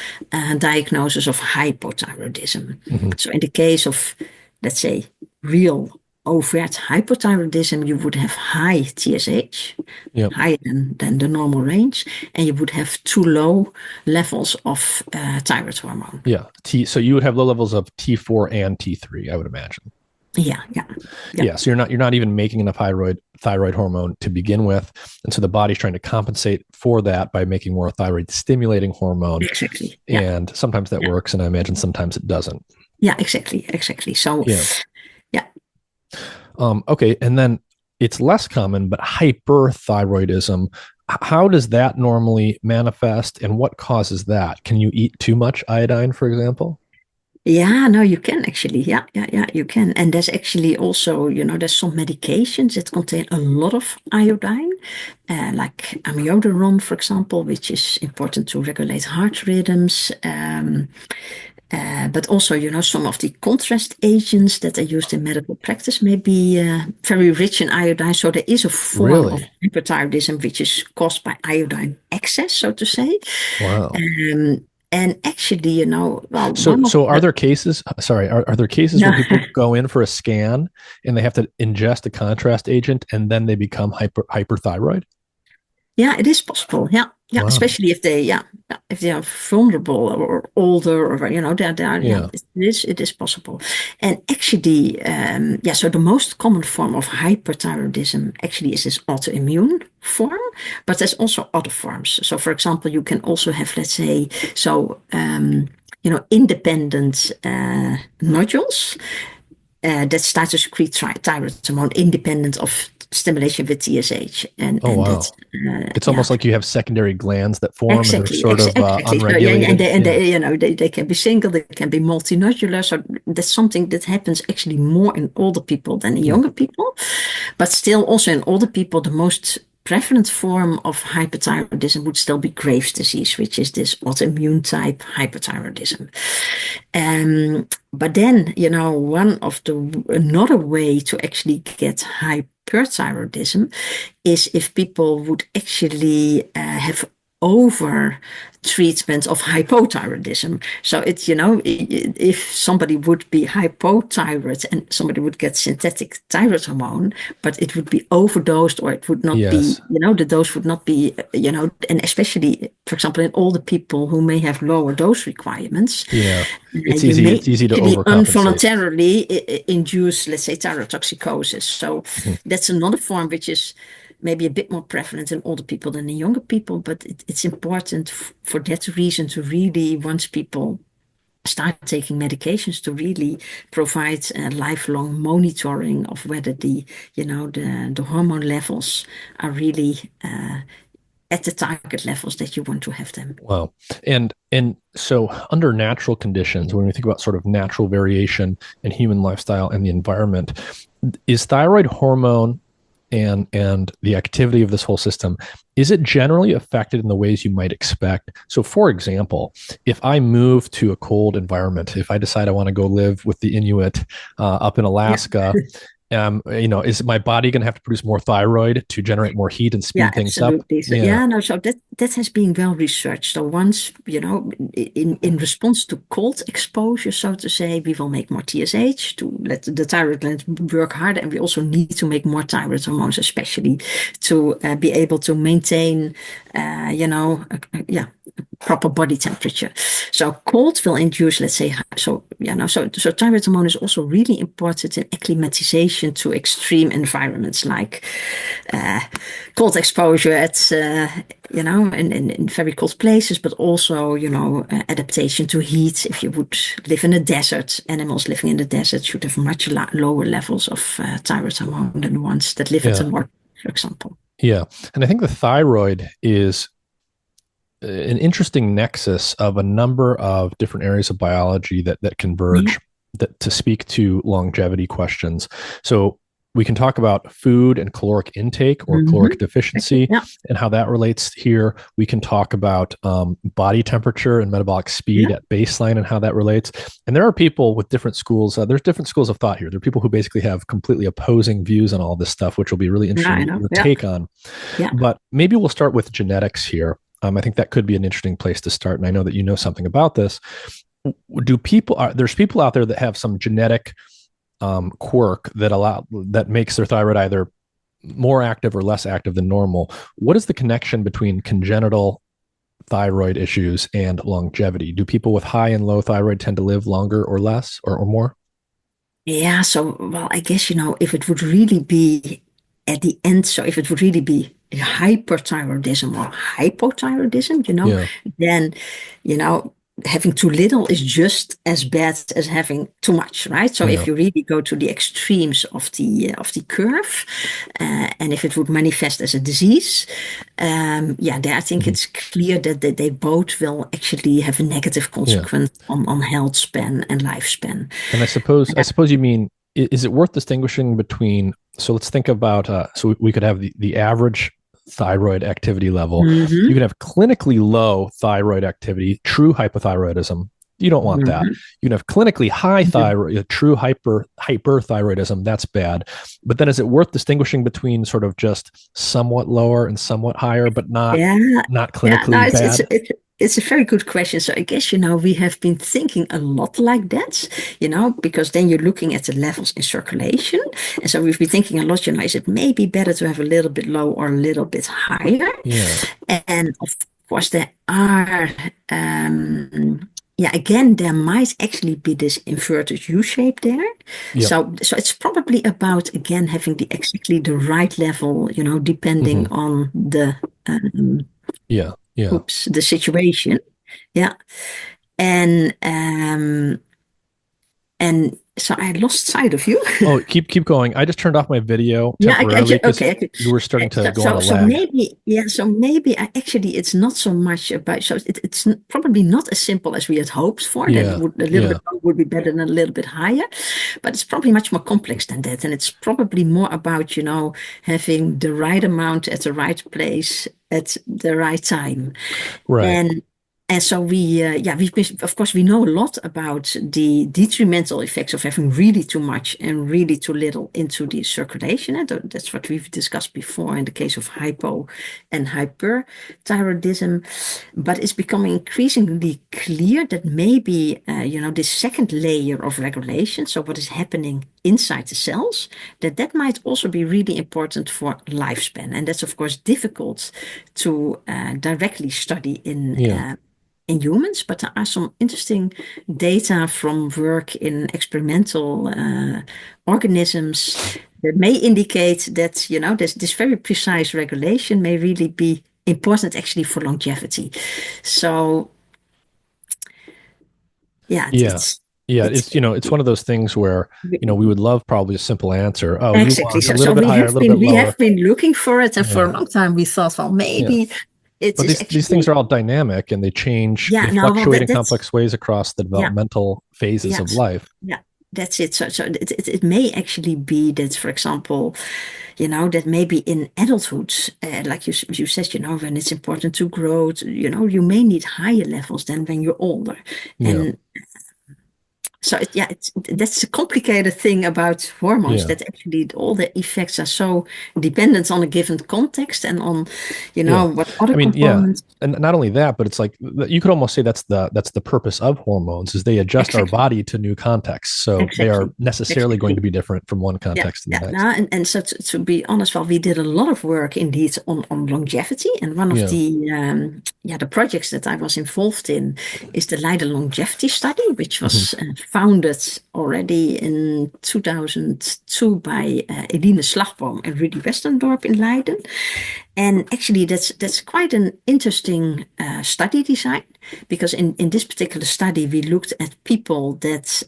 diagnosis of hypothyroidism. Hmm. So in the case of, let's say, real overt hypothyroidism, you would have high TSH, Yep. higher than the normal range, and you would have too low levels of thyroid hormone. Yeah. So you would have low levels of T4 and T3, I would imagine. Yeah, yeah, yeah, Yeah. So you're not even making enough thyroid hormone to begin with. And so the body's trying to compensate for that by making more thyroid stimulating hormone. exactly. Yeah, And sometimes that yeah, works, and I imagine sometimes it doesn't. yeah, exactly, exactly. So, Yeah. yeah. Okay. And then it's less common, but hyperthyroidism. How does that normally manifest, and what causes that? Can you eat too much iodine, for example? Yeah, no, you can actually. Yeah, yeah, yeah, you can. And there's actually also, there's some medications that contain a lot of iodine, like amiodarone, for example, which is important to regulate heart rhythms. But also, some of the contrast agents that are used in medical practice may be very rich in iodine. So there is a form of Really? hyperthyroidism which is caused by iodine excess, so to say. Wow. And actually, well, So, one of so are the there cases, sorry, are there cases no, where people go in for a scan and they have to ingest a contrast agent and then they become hyperthyroid? yeah, it is possible. Yeah, yeah, Wow. especially if they are vulnerable or older, or they are, yeah, Yeah. it is possible. And actually, so the most common form of hyperthyroidism actually is this autoimmune form, but there's also other forms. So, for example, you can also have, let's say, independent nodules that start to secrete thyroid hormone independent of stimulation with TSH, Oh, and that's wow. It's yeah. almost like you have secondary glands that form and they're Exactly, sort of exactly. So, yeah, and unregulated. Yeah. they can be single, they can be multinodular. So that's something that happens actually more in older people than in Hmm. younger people. But still, also in older people, the most prevalent form of hyperthyroidism would still be Graves' disease, which is this autoimmune type hyperthyroidism. But then, another way to actually get hyperthyroidism is if people would actually have over treatment of hypothyroidism. So it's, if somebody would be hypothyroid and somebody would get synthetic thyroid hormone, but it would be overdosed, or it would not be, Yes. the dose would not be, and especially, for example, in older people who may have lower dose requirements, Yeah. It's you easy. may It's easy to actually overcompensate. involuntarily induce, let's say, thyrotoxicosis. So Mhm. that's another form which is maybe a bit more prevalent in older people than in younger people, but it's important for that reason to really, once people start taking medications, to really provide lifelong monitoring of whether the hormone levels are really at the target levels that you want to have them. Wow. And so under natural conditions, when we think about sort of natural variation in human lifestyle and the environment, is thyroid hormone and the activity of this whole system, is it generally affected in the ways you might expect? So for example, if I move to a cold environment, if I decide I want to go live with the Inuit up in Yeah. Alaska, is my body going to have to produce more thyroid to generate more heat and Yeah, speed things up? absolutely. So, Yeah. yeah, no, so that has been well researched. So once, in response to cold exposure, so to say, we will make more TSH to let the thyroid gland work harder, and we also need to make more thyroid hormones, especially to be able to maintain, proper body temperature. So cold will induce, let's say, so thyroid hormone is also really important in acclimatization to extreme environments like cold exposure at in very cold places, but also adaptation to heat. If you would live in a desert, animals living in the desert should have much lower levels of thyroid hormone than the ones that live at the Yeah. north, for example. Yeah. And I think the thyroid is an interesting nexus of a number of different areas of biology that Yeah. converge that to speak to longevity questions. So we can talk about food and caloric intake or caloric deficiency Yeah. and how that relates here. We can talk about body temperature and metabolic speed Yeah. at baseline and how that relates. And there are people with different schools. There's different schools of thought here. There are people who basically have completely opposing views on all this stuff, which will be really Yeah, interesting I to get know. your Yeah. take on. Yeah. But maybe we'll start with genetics here. I think that could be an interesting place to start. And I know that you know something about this. There's people out there that have some genetic quirk that makes their thyroid either more active or less active than normal. What is the connection between congenital thyroid issues and longevity? Do people with high and low thyroid tend to live longer or less or more? Yeah. So, well, I guess, if it would really be at the end, so if it would really be hyperthyroidism or hypothyroidism, Yeah. then, you know, having too little is just as bad as having too much, right? So if Yeah. you really go to the extremes of the curve, and if it would manifest as a disease, there I think Mhm. it's clear that they both will actually have a negative Yeah. consequence on health span and lifespan. And I suppose you mean, is it worth distinguishing between, so let's think about, so we could have the average thyroid activity level. You Mhm. can have clinically low thyroid activity, true hypothyroidism. You don't want that. Mhm. You can have clinically high Mhm. thyroid, true hyperthyroidism. That's bad. But then is it worth distinguishing between sort of just somewhat lower and somewhat higher, but not Yeah, not yeah. No, clinically bad? it's a very good question. So I guess we have been thinking a lot like that, because then you're looking at the levels in circulation, and so we've been thinking a lot. Is it maybe better to have a little bit low or a little bit higher? Yeah. And of course, there are. Again, there might actually be this inverted U shape there. Yep. So it's probably about again having exactly the right level, depending Hmm. on um, Yeah. Yeah. the situation. Yeah. And So I lost sight of you. Oh, keep going. I just turned off my video Yeah, temporarily because okay. Okay. you were starting to go on a So lag. maybe, yeah, so maybe actually it's not so much about, so it's probably not as simple as we had hoped for, that Yeah, would a little yeah, bit low would be better than a little bit higher, but it's probably much more complex than that. And it's probably more about, having the right amount at the right place at the right time. right. And so of course, we know a lot about the detrimental effects of having really too much and really too little into the circulation. And that's what we've discussed before in the case of hypo and hyperthyroidism. But it's becoming increasingly clear that maybe, this second layer of regulation, so what is happening inside the cells, that might also be really important for lifespan. And that's, of course, difficult to directly study Yeah, in humans, but there are some interesting data from work in experimental organisms that may indicate that, this very precise regulation may really be important actually for longevity. So, yeah, yeah, yeah. it's It's one of those things where we would love probably a simple answer. Oh, you exactly. want a So little bit higher, a little bit we lower. have been looking for it, and for Yeah, a long time we thought, well, yeah. maybe it But is these things actually, are all dynamic and they change, yeah, they no, well, fluctuate in that's, complex ways across the yeah. developmental phases of Yes, life. yeah, that's it. So it may actually be that, for example, that maybe in adulthood, like you said, when it's important to grow, you may need higher levels than when you're older. Yeah, And so that's a complicated thing about hormones, yeah, that actually all the effects are so dependent on a given context and on, yeah. what other I mean, yeah, components. and not only that, but it's like you could almost say that's the purpose of hormones is they adjust our Exactly, body to new contexts, so they are exactly, necessarily going to exactly. be different from one Yeah, context to the yeah. next. Now, and so to be honest, well, we did a lot of work indeed on longevity, and one of Yeah. the projects that I was involved in is the Leiden longevity study, which Hmm. was founded already in 2002 by Eline Slagboom and Rudy Westendorp in Leiden. And actually, that's quite an interesting study design, because in this particular study, we looked at people that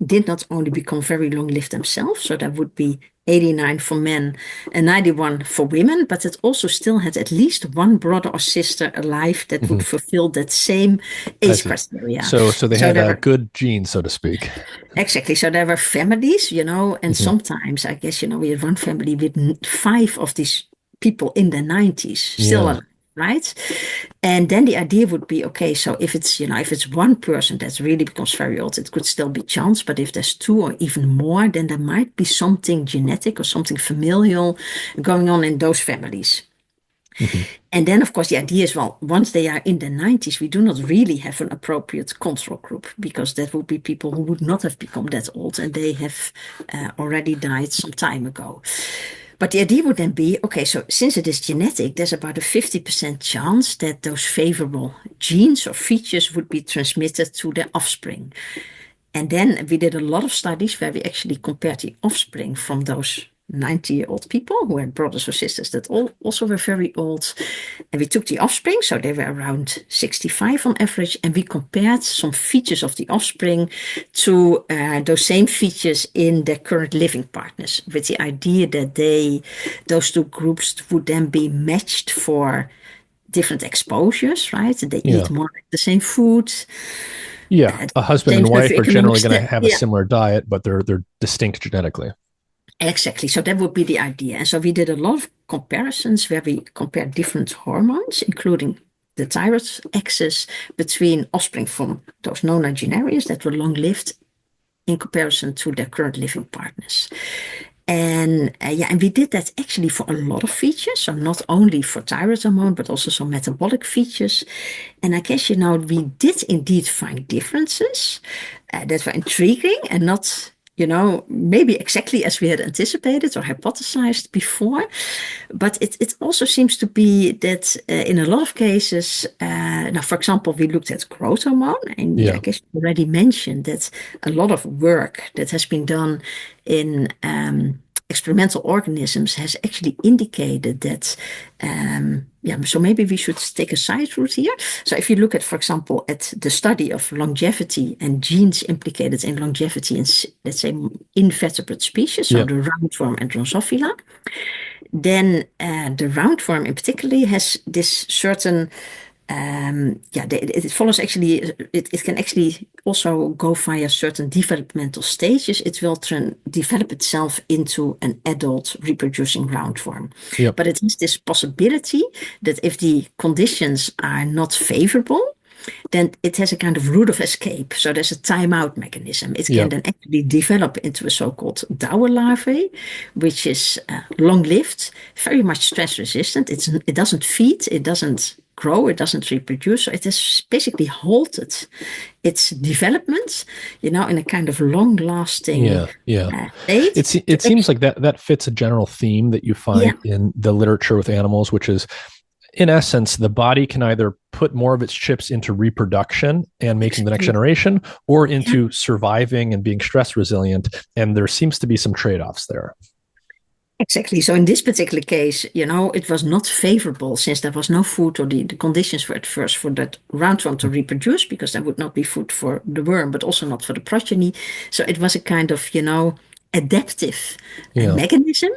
did not only become very long-lived themselves, so that would be 89 for men and 91 for women, but it also still had at least one brother or sister alive that would Hmm. fulfill that same I age see. criteria. So they So had there a were good gene, so to speak. exactly. So there were families, and Hmm. sometimes I guess, we had one family with five of these people in the 90s still Yeah. alive, right? And then the idea would be, okay, so if it's one person that really becomes very old, it could still be chance. But if there's two or even more, then there might be something genetic or something familial going on in those families. Hmm. And then, of course, the idea is, well, once they are in the 90s, we do not really have an appropriate control group, because that would be people who would not have become that old and they have already died some time ago. But the idea would then be, okay, so since it is genetic, there's about a 50% chance that those favorable genes or features would be transmitted to their offspring. And then we did a lot of studies where we actually compared the offspring from those 90-year-old people who had brothers or sisters that also were very old. And we took the offspring, so they were around 65 on average, and we compared some features of the offspring to those same features in their current living partners, with the idea that those two groups would then be matched for different exposures, right? They Yeah. eat more like the same food, Yeah. A husband same and wife are socioeconomic generally going to status. have a Yeah, similar diet, but they're distinct genetically. exactly. So that would be the idea. And so we did a lot of comparisons where we compared different hormones, including the thyroid axis, between offspring from those nonagenarians that were long-lived in comparison to their current living partners. And we did that actually for a lot of features. So not only for thyroid hormone, but also some metabolic features. And I guess, we did indeed find differences that were intriguing and not, maybe exactly as we had anticipated or hypothesized before. But it also seems to be that in a lot of cases, now, for example, we looked at growth hormone, and I Yeah. guess you already mentioned that a lot of work that has been done in experimental organisms has actually indicated that, so maybe we should take a side route here. So if you look at, for example, at the study of longevity and genes implicated in longevity in, let's say, invertebrate species, so the roundworm and Drosophila, then the roundworm in particular has this certain it follows actually, it can actually also go via certain developmental stages. It will develop itself into an adult reproducing roundworm. Yep. But it has this possibility that if the conditions are not favorable, then it has a kind of route of escape. So there's a timeout mechanism. It can then actually develop into a so-called Dauer larvae, which is long-lived, very much stress-resistant. It doesn't feed, it doesn't grow, it doesn't reproduce. So it has basically halted its development, in a kind of long-lasting state. It seems like that fits a general theme that you find in the literature with animals, which is, in essence, the body can either put more of its chips into reproduction and making the next generation, or into surviving and being stress resilient. And there seems to be some trade-offs there. Exactly. So in this particular case, it was not favorable, since there was no food, or the conditions were at first for that roundworm to reproduce, because there would not be food for the worm, but also not for the progeny. So it was a kind of, adaptive mechanism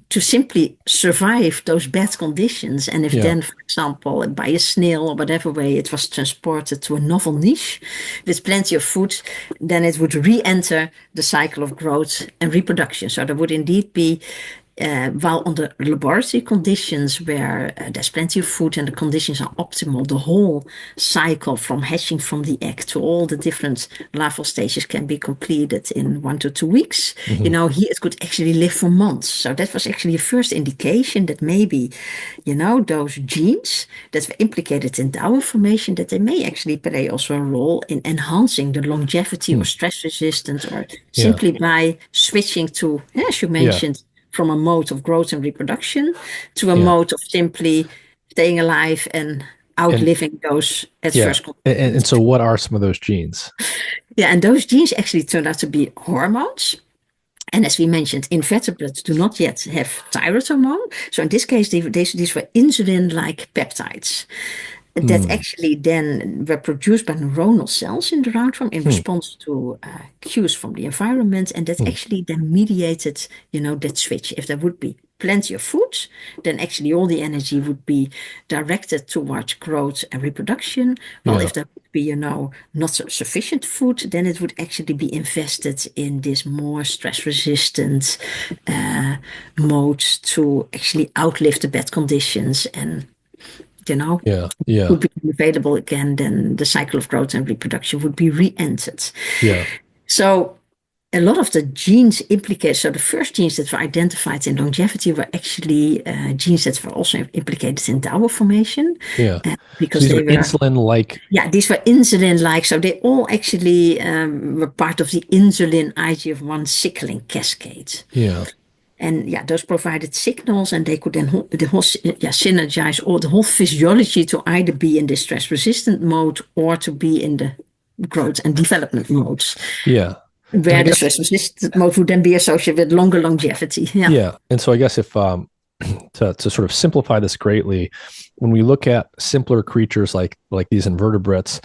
to simply survive those bad conditions. And if then, for example, by a snail or whatever way, it was transported to a novel niche with plenty of food, then it would re-enter the cycle of growth and reproduction. So there would indeed be, while under laboratory conditions where there's plenty of food and the conditions are optimal, the whole cycle from hatching from the egg to all the different larval stages can be completed in 1 to 2 weeks. Here it could actually live for months. So that was actually a first indication that maybe, those genes that were implicated in Dauer formation, that they may actually play also a role in enhancing the longevity or stress resistance, or simply by switching to, as you mentioned, from a mode of growth and reproduction to a mode of simply staying alive and outliving those at first conditions. And so what are some of those genes? And those genes actually turned out to be hormones. And as we mentioned, invertebrates do not yet have thyroid hormone. So in this case, these were insulin-like peptides that actually then were produced by neuronal cells in the roundworm in response to cues from the environment, and that actually then mediated, that switch. If there would be plenty of food, then actually all the energy would be directed towards growth and reproduction. While if there would be, not sufficient food, then it would actually be invested in this more stress-resistant mode to actually outlive the bad conditions and would be available again, then the cycle of growth and reproduction would be re-entered. So a lot of the genes implicated, so the first genes that were identified in longevity were actually genes that were also implicated in Dauer formation. Because so they were insulin-like. These were insulin-like. So they all actually were part of the insulin IGF-1 signaling cascade. And those provided signals, and they could then synergize all the whole physiology to either be in the stress-resistant mode or to be in the growth and development modes. Where the stress-resistant mode would then be associated with longer longevity. And so I guess if to sort of simplify this greatly, when we look at simpler creatures like these invertebrates,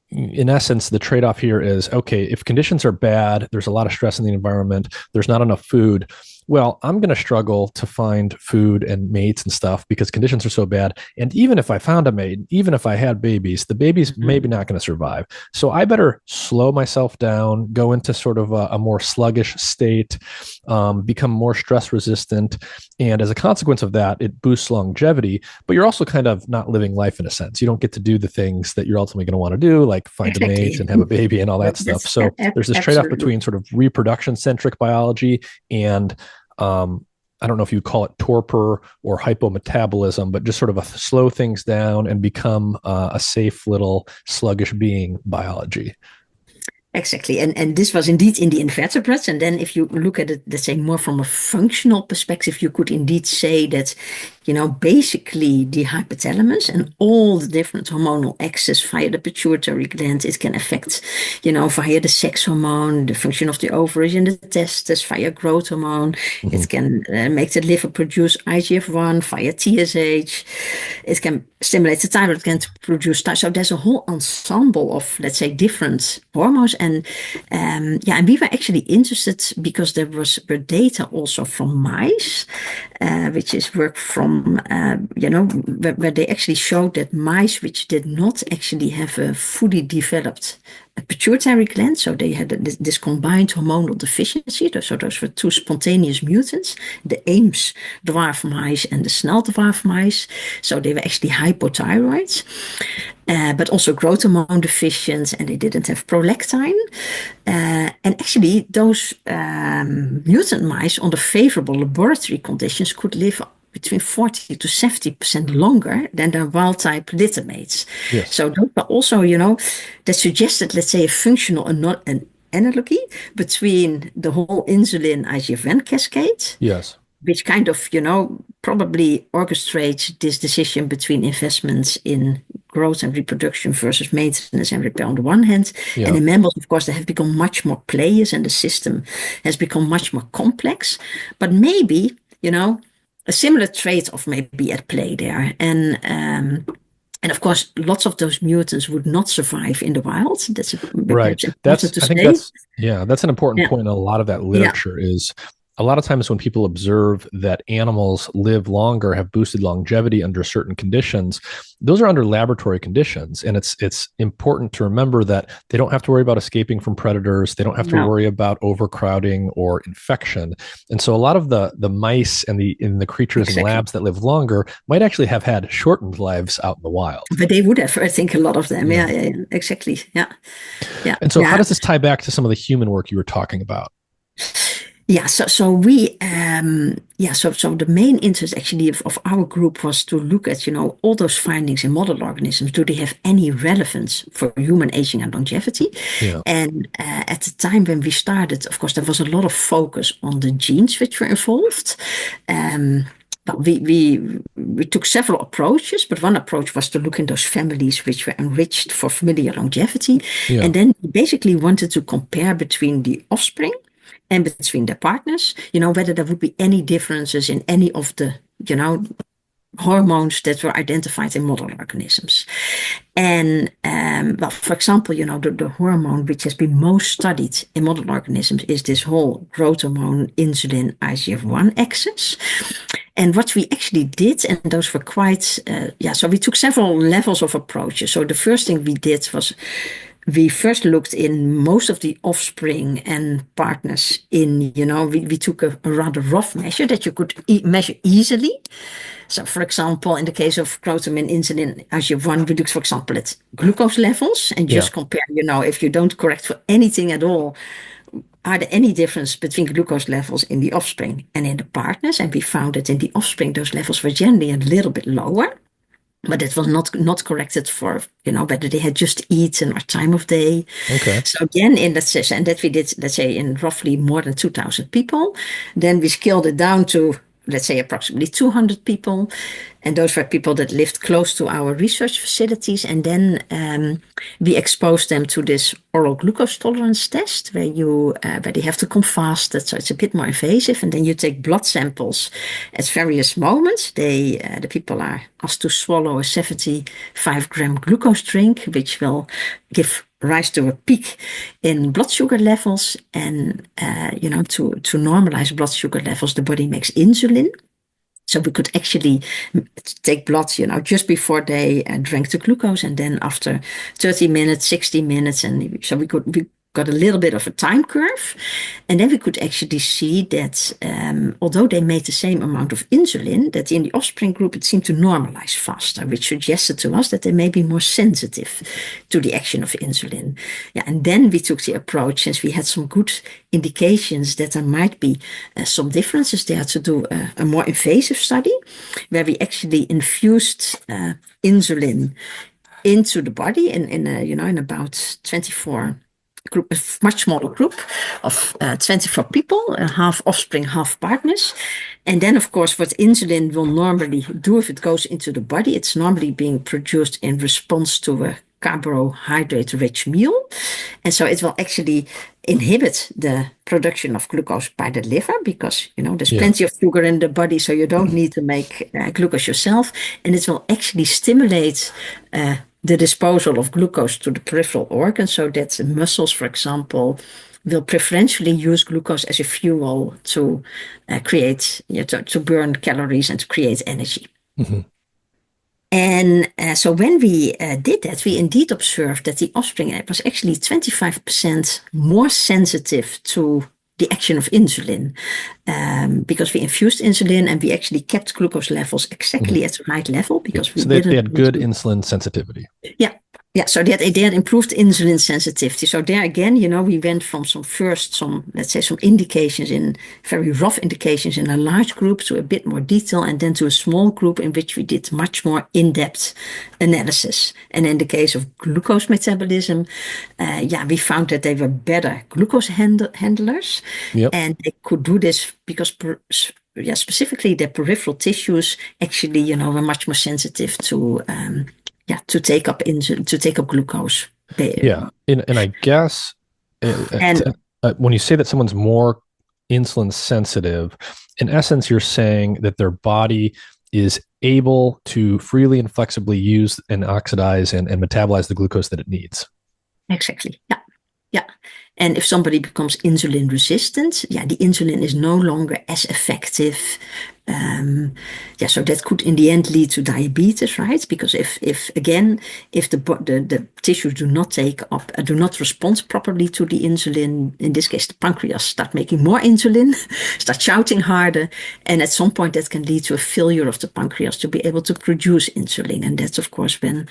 in essence, the trade-off here is, okay, if conditions are bad, there's a lot of stress in the environment, there's not enough food, well, I'm going to struggle to find food and mates and stuff because conditions are so bad. And even if I found a mate, even if I had babies, the baby's maybe not going to survive. So I better slow myself down, go into sort of a more sluggish state, become more stress resistant. And as a consequence of that, it boosts longevity, but you're also kind of not living life in a sense. You don't get to do the things that you're ultimately going to want to do, like find a mate and have a baby and all that stuff. So there's this trade-off between sort of reproduction-centric biology and I don't know if you call it torpor or hypometabolism, but just sort of slow things down and become a safe little sluggish being biology. Exactly. And this was indeed in the invertebrates. And then if you look at it, let's say more from a functional perspective, you could indeed say that, basically the hypothalamus and all the different hormonal axes via the pituitary gland, it can affect, via the sex hormone, the function of the ovaries and the testes, via growth hormone. Mm-hmm. It can make the liver produce IGF-1 via TSH. It can stimulate the thyroid gland to produce. So there's a whole ensemble of, let's say, different hormones. And we were actually interested because there were data also from mice, which is work from, where they actually showed that mice which did not actually have a fully developed pituitary gland, so they had this combined hormonal deficiency. So those were two spontaneous mutants, the Heemst dwarf mice and the Snell dwarf mice. So they were actually hypothyroids, but also growth hormone deficient, and they didn't have prolactin. And actually, those mutant mice under favorable laboratory conditions could live between 40 to 70% longer than their wild-type littermates. Yes. So those were also, that suggested, let's say, a functional an analogy between the whole insulin IGF-1 cascade. Yes. Which kind of, probably orchestrates this decision between investments in growth and reproduction versus maintenance and repair on the one hand. Yeah. And in mammals, of course, they have become much more players and the system has become much more complex. But maybe, a similar trade-off may be at play there. And of course, lots of those mutants would not survive in the wild. That's right. That's an important point. In a lot of that literature is a lot of times when people observe that animals live longer, have boosted longevity under certain conditions, those are under laboratory conditions. And it's important to remember that they don't have to worry about escaping from predators. They don't have to worry about overcrowding or infection. And so a lot of the mice and the creatures in labs that live longer might actually have had shortened lives out in the wild. But they would have, I think, a lot of them. Yeah, exactly. Yeah. And so how does this tie back to some of the human work you were talking about? Yeah, so we, so the main interest actually of our group was to look at, all those findings in model organisms. Do they have any relevance for human aging and longevity? Yeah. And at the time when we started, of course, there was a lot of focus on the genes which were involved. But we took several approaches, but one approach was to look in those families which were enriched for familial longevity. Yeah. And then we basically wanted to compare between the offspring and between their partners, whether there would be any differences in any of the, hormones that were identified in model organisms. And, for example, the hormone which has been most studied in model organisms is this whole growth hormone, insulin, IGF-1 axis. And what we actually did, and those were quite, so we took several levels of approaches. So the first thing we did was we first looked in most of the offspring and partners in, we took a rather rough measure that you could measure easily. So, for example, in the case of growth hormone, insulin, IGF-1, we looked, for example, at glucose levels and just compare, if you don't correct for anything at all, are there any difference between glucose levels in the offspring and in the partners? And we found that in the offspring, those levels were generally a little bit lower. But it was not corrected for, whether they had just eaten or time of day. Okay. So again, in that session, that we did, let's say, in roughly more than 2,000 people. Then we scaled it down to, let's say, approximately 200 people. And those were people that lived close to our research facilities. And then we exposed them to this oral glucose tolerance test where they have to come fasted. So it's a bit more invasive. And then you take blood samples at various moments. The people are asked to swallow a 75-gram glucose drink, which will give rise to a peak in blood sugar levels. And, to normalize blood sugar levels, the body makes insulin. So we could actually take blood, just before they drank the glucose, and then after 30 minutes, 60 minutes, and so we got a little bit of a time curve. And then we could actually see that although they made the same amount of insulin, that in the offspring group it seemed to normalize faster, which suggested to us that they may be more sensitive to the action of insulin. Yeah, and then we took the approach, since we had some good indications that there might be some differences there, to do a more invasive study where we actually infused insulin into the body in about 24 group, a much smaller group of 24 people, half offspring, half partners. And then, of course, what insulin will normally do if it goes into the body, it's normally being produced in response to a carbohydrate-rich meal. And so it will actually inhibit the production of glucose by the liver because, there's plenty of sugar in the body, so you don't need to make glucose yourself. And it will actually stimulate the disposal of glucose to the peripheral organs so that muscles, for example, will preferentially use glucose as a fuel to create, to burn calories and to create energy. Mm-hmm. And so when we did that, we indeed observed that the offspring was actually 25% more sensitive to the action of insulin because we infused insulin and we actually kept glucose levels exactly at the right level because they had good insulin sensitivity. Yeah, so they had improved insulin sensitivity. So there again, we went from some indications very rough indications in a large group to a bit more detail and then to a small group in which we did much more in-depth analysis. And in the case of glucose metabolism, we found that they were better glucose handlers. Yep. And they could do this because specifically their peripheral tissues actually, were much more sensitive to to take up glucose. And I guess when you say that someone's more insulin sensitive, in essence, you're saying that their body is able to freely and flexibly use and oxidize and metabolize the glucose that it needs. Exactly. Yeah. And if somebody becomes insulin resistant, the insulin is no longer as effective. So that could in the end lead to diabetes, right? Because if the tissues do not respond properly to the insulin, in this case, the pancreas start making more insulin, start shouting harder. And at some point that can lead to a failure of the pancreas to be able to produce insulin. And that's, of course, when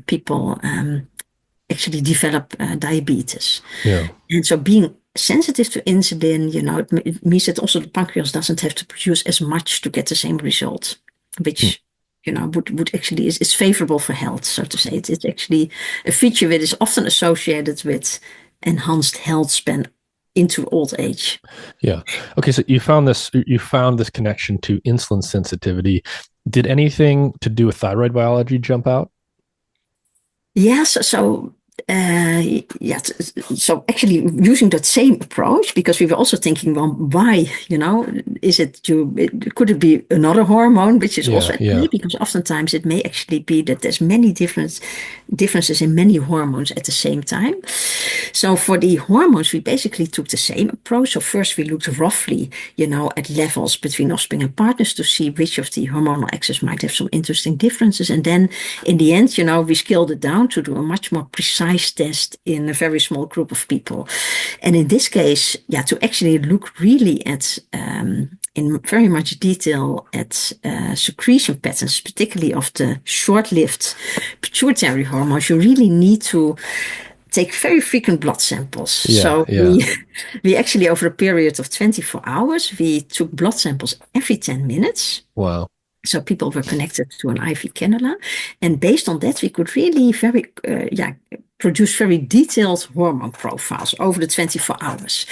people actually develop diabetes. Yeah. And so being sensitive to insulin, it means that also the pancreas doesn't have to produce as much to get the same result, which, would actually is favorable for health, so to say. It's actually a feature that is often associated with enhanced health span into old age. Yeah. Okay. So you found this connection to insulin sensitivity. Did anything to do with thyroid biology jump out? Yes. So actually using that same approach, because we were also thinking, well, why, could it be another hormone, which is also at play? Because oftentimes it may actually be that there's many differences in many hormones at the same time. So for the hormones, we basically took the same approach. So first we looked roughly, at levels between offspring and partners to see which of the hormonal axes might have some interesting differences. And then in the end, we scaled it down to do a much more precise test in a very small group of people. And in this case, to actually look really at, in very much detail at secretion patterns, particularly of the short-lived pituitary hormones, you really need to take very frequent blood samples. We actually, over a period of 24 hours, we took blood samples every 10 minutes. Wow. So people were connected to an IV cannula. And based on that, we could really produce very detailed hormone profiles over the 24 hours.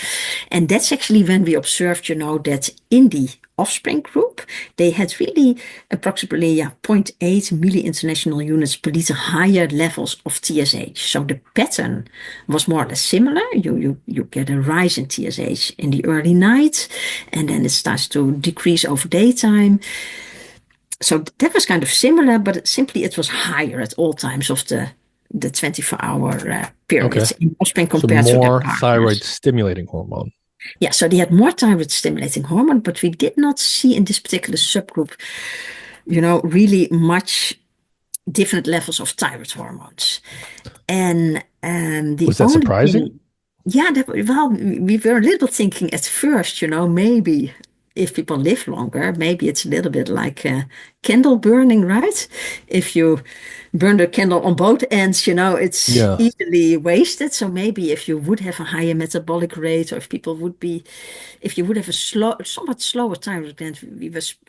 And that's actually when we observed, that in the offspring group, they had really approximately 0.8 milli-international units per liter higher levels of TSH. So the pattern was more or less similar. You get a rise in TSH in the early night, and then it starts to decrease over daytime. So that was kind of similar, but simply it was higher at all times of the 24-hour period in offspring compared to more thyroid stimulating hormone. Yeah, so they had more thyroid stimulating hormone, but we did not see in this particular subgroup, really much different levels of thyroid hormones. And was that surprising? We were a little bit thinking at first, maybe if people live longer, maybe it's a little bit like candle burning, right? If you burn the candle on both ends, it's Yeah. easily wasted. So maybe if you would have a higher metabolic rate, or if you would have somewhat slower thyroid gland,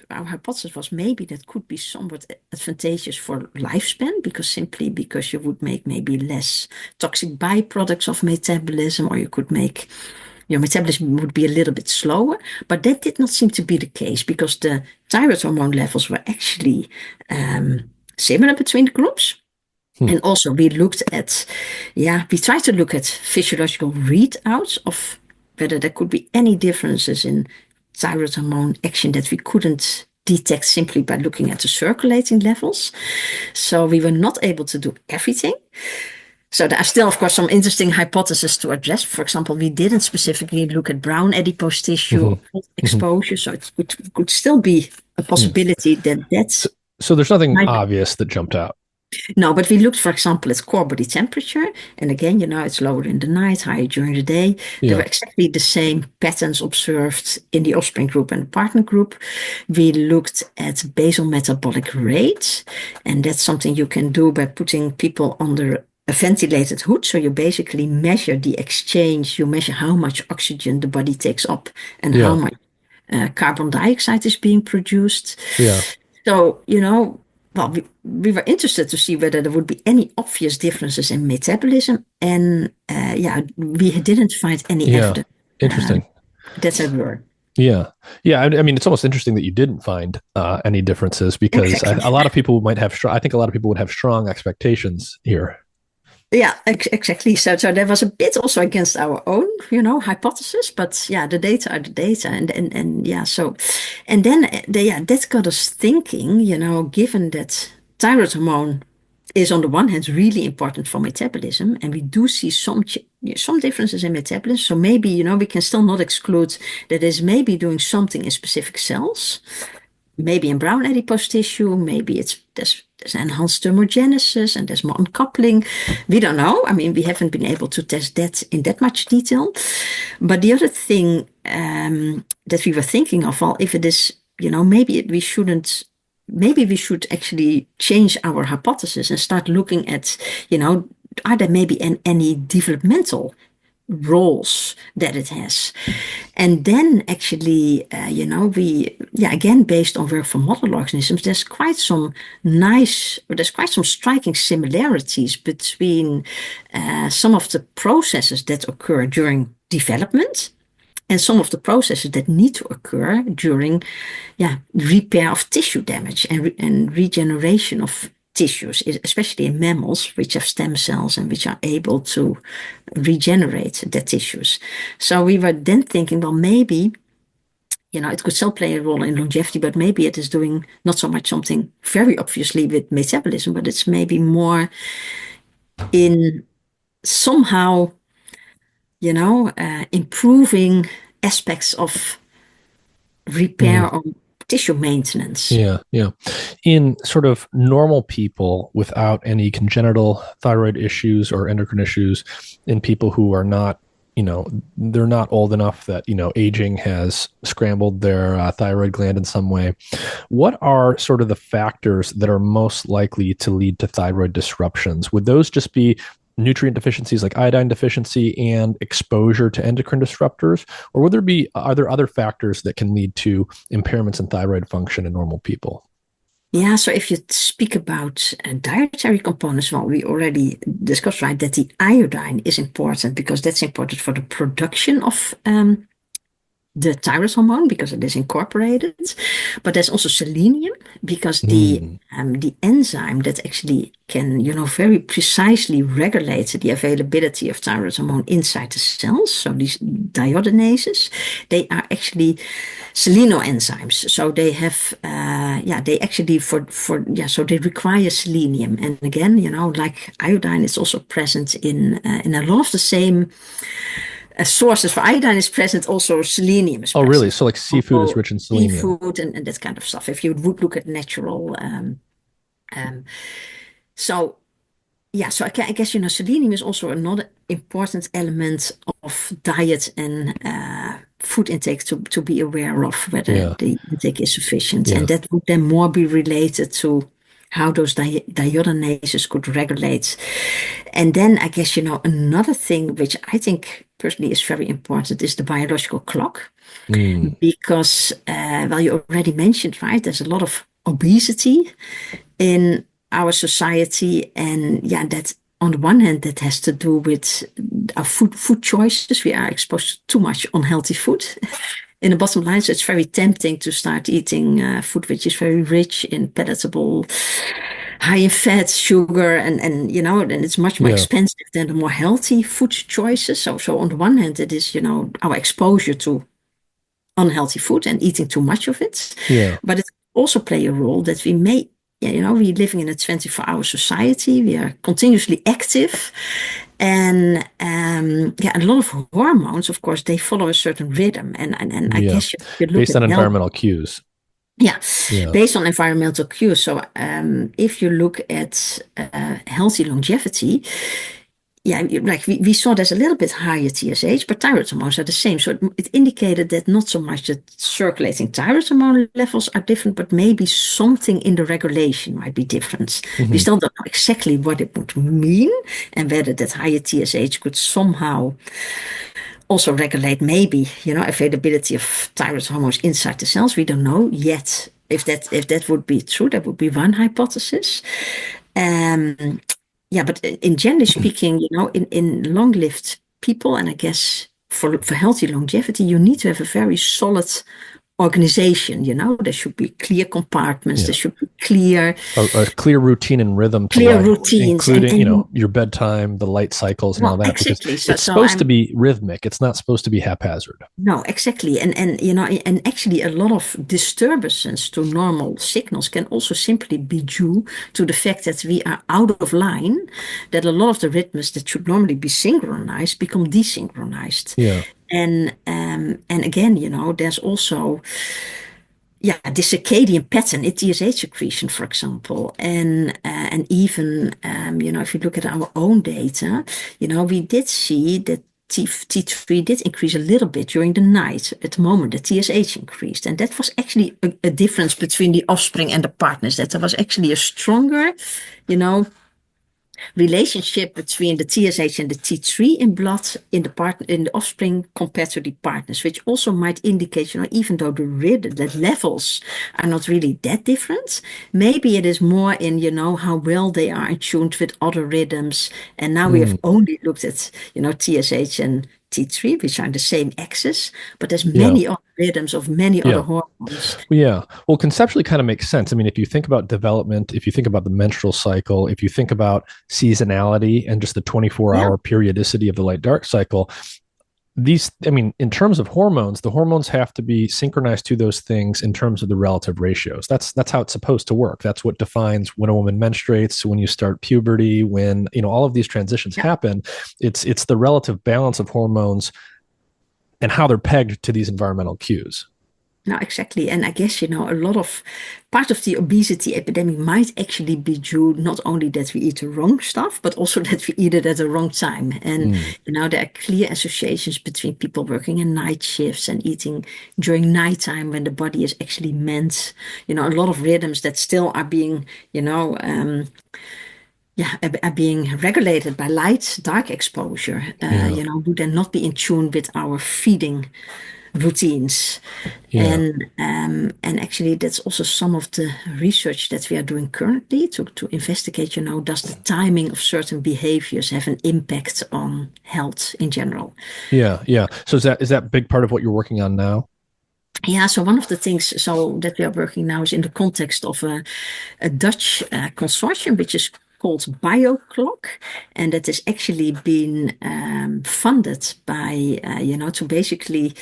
our hypothesis was maybe that could be somewhat advantageous for lifespan, because you would make maybe less toxic byproducts of metabolism, or your metabolism would be a little bit slower. But that did not seem to be the case, because the thyroid hormone levels were actually similar between the groups. Hmm. And also we tried to look at physiological readouts of whether there could be any differences in thyroid hormone action that we couldn't detect simply by looking at the circulating levels. So we were not able to do everything. So there are still, of course, some interesting hypotheses to address. For example, we didn't specifically look at brown adipose tissue exposure, so it could still be a possibility that So there's nothing might. obvious that jumped out. No, but we looked, for example, at core body temperature. And again, it's lower in the night, higher during the day. Yeah. There were exactly the same patterns observed in the offspring group and the partner group. We looked at basal metabolic rate, and that's something you can do by putting people under a ventilated hood. So you basically measure the exchange, you measure how much oxygen the body takes up and how much carbon dioxide is being produced. Yeah. So, well, we were interested to see whether there would be any obvious differences in metabolism, and we didn't find any evidence. Interesting. That's a word. Yeah. I mean, it's almost interesting that you didn't find any differences, because Exactly. a lot of people might have. I think a lot of people would have strong expectations here. Yeah, exactly. So there was a bit also against our own, hypothesis, but yeah, the data are the data, and yeah, so, and then that got us thinking, given that thyroid hormone is on the one hand really important for metabolism, and we do see some differences in metabolism. So maybe, we can still not exclude that is maybe doing something in specific cells. Maybe in brown adipose tissue, maybe there's enhanced thermogenesis and there's more uncoupling. We don't know. I mean, we haven't been able to test that in that much detail. But the other thing that we were thinking of, well, if it is, maybe we should actually change our hypothesis and start looking at, are there maybe any developmental roles that it has. And then actually, again, based on work from model organisms, there's quite some striking similarities between some of the processes that occur during development and some of the processes that need to occur during repair of tissue damage and regeneration of tissues, especially in mammals, which have stem cells and which are able to regenerate their tissues. So we were then thinking, well, maybe, it could still play a role in longevity, but maybe it is doing not so much something very obviously with metabolism, but it's maybe more in somehow, improving aspects of repair or tissue maintenance. Yeah. In sort of normal people without any congenital thyroid issues or endocrine issues, in people who are not, they're not old enough that, aging has scrambled their thyroid gland in some way, what are sort of the factors that are most likely to lead to thyroid disruptions? Would those just be nutrient deficiencies like iodine deficiency and exposure to endocrine disruptors? Or are there other factors that can lead to impairments in thyroid function in normal people? Yeah, so if you speak about dietary components, well, we already discussed, right, that the iodine is important because that's important for the production of the thyroid hormone because it is incorporated, but there's also selenium because the enzyme that actually can, very precisely regulate the availability of thyroid hormone inside the cells. So these iodinases, they are actually selenoenzymes. So they have, they actually so they require selenium. And again, like iodine is also present in a lot of the same sources for iodine is present, also selenium is present. Oh, really? So like seafood is rich in selenium. Seafood and that kind of stuff. If you would look at natural. So I guess, selenium is also another important element of diet and food intake to be aware of whether the intake is sufficient. Yeah. And that would then more be related to how those iodinases could regulate. And then I guess, another thing which I think personally is very important is the biological clock. Because, well, you already mentioned, right, there's a lot of obesity in our society. And yeah, that on the one hand, that has to do with our food choices. We are exposed to too much unhealthy food. In the bottom line, so it's very tempting to start eating food which is very rich in palatable, high in fat, sugar, and and it's much more expensive than the more healthy food choices. So on the one hand, it is our exposure to unhealthy food and eating too much of it. Yeah. But it also play a role that we may, we're living in a 24-hour society. We are continuously active. And a lot of hormones, of course, they follow a certain rhythm. And I guess you look based on environmental cues. Yeah, based on environmental cues. So if you look at healthy longevity, like we saw there's a little bit higher TSH, but thyroid hormones are the same. So it indicated that not so much that circulating thyroid hormone levels are different, but maybe something in the regulation might be different. We still don't know exactly what it would mean and whether that higher TSH could somehow also regulate maybe, availability of thyroid hormones inside the cells. We don't know yet if that would be true. That would be one hypothesis. But in generally speaking, in long-lived people, and I guess for healthy longevity, you need to have a very solid organization. There should be clear compartments. There should be clear a clear routine and rhythm. Clear routines, including your bedtime, the light cycles, and all that. Exactly. Because it's supposed to be rhythmic. It's not supposed to be haphazard. No, exactly. And actually, a lot of disturbances to normal signals can also simply be due to the fact that we are out of line. That a lot of the rhythms that should normally be synchronized become desynchronized. Yeah. And again, there's also the circadian pattern in TSH secretion, for example, and even if you look at our own data, we did see that T3 did increase a little bit during the night. At the moment, the TSH increased, and that was actually a difference between the offspring and the partners. That there was actually a stronger, relationship between the TSH and the T3 in blood in the offspring compared to the partners, which also might indicate, even though the levels are not really that different, maybe it is more in, how well they are in tuned with other rhythms. And now we have only looked at, TSH and T3, which are in the same axis, but there's many other rhythms of many other hormones. Yeah. Well, conceptually kind of makes sense. I mean, if you think about development, if you think about the menstrual cycle, if you think about seasonality and just the 24-hour periodicity of the light-dark cycle, in terms of hormones, the hormones have to be synchronized to those things in terms of the relative ratios. That's how it's supposed to work. That's what defines when a woman menstruates, when you start puberty, when, all of these transitions happen. It's the relative balance of hormones and how they're pegged to these environmental cues. No, exactly. And I guess, a lot of part of the obesity epidemic might actually be due not only that we eat the wrong stuff, but also that we eat it at the wrong time. And, there are clear associations between people working in night shifts and eating during nighttime when the body is actually meant, a lot of rhythms that still are being, are being regulated by light, dark exposure, would then not be in tune with our feeding routines. And actually that's also some of the research that we are doing currently to investigate, does the timing of certain behaviors have an impact on health in general? So is that a big part of what you're working on now? So one of the things that we are working now is in the context of a Dutch consortium, which is called BioClock, and that has actually been funded by, to basically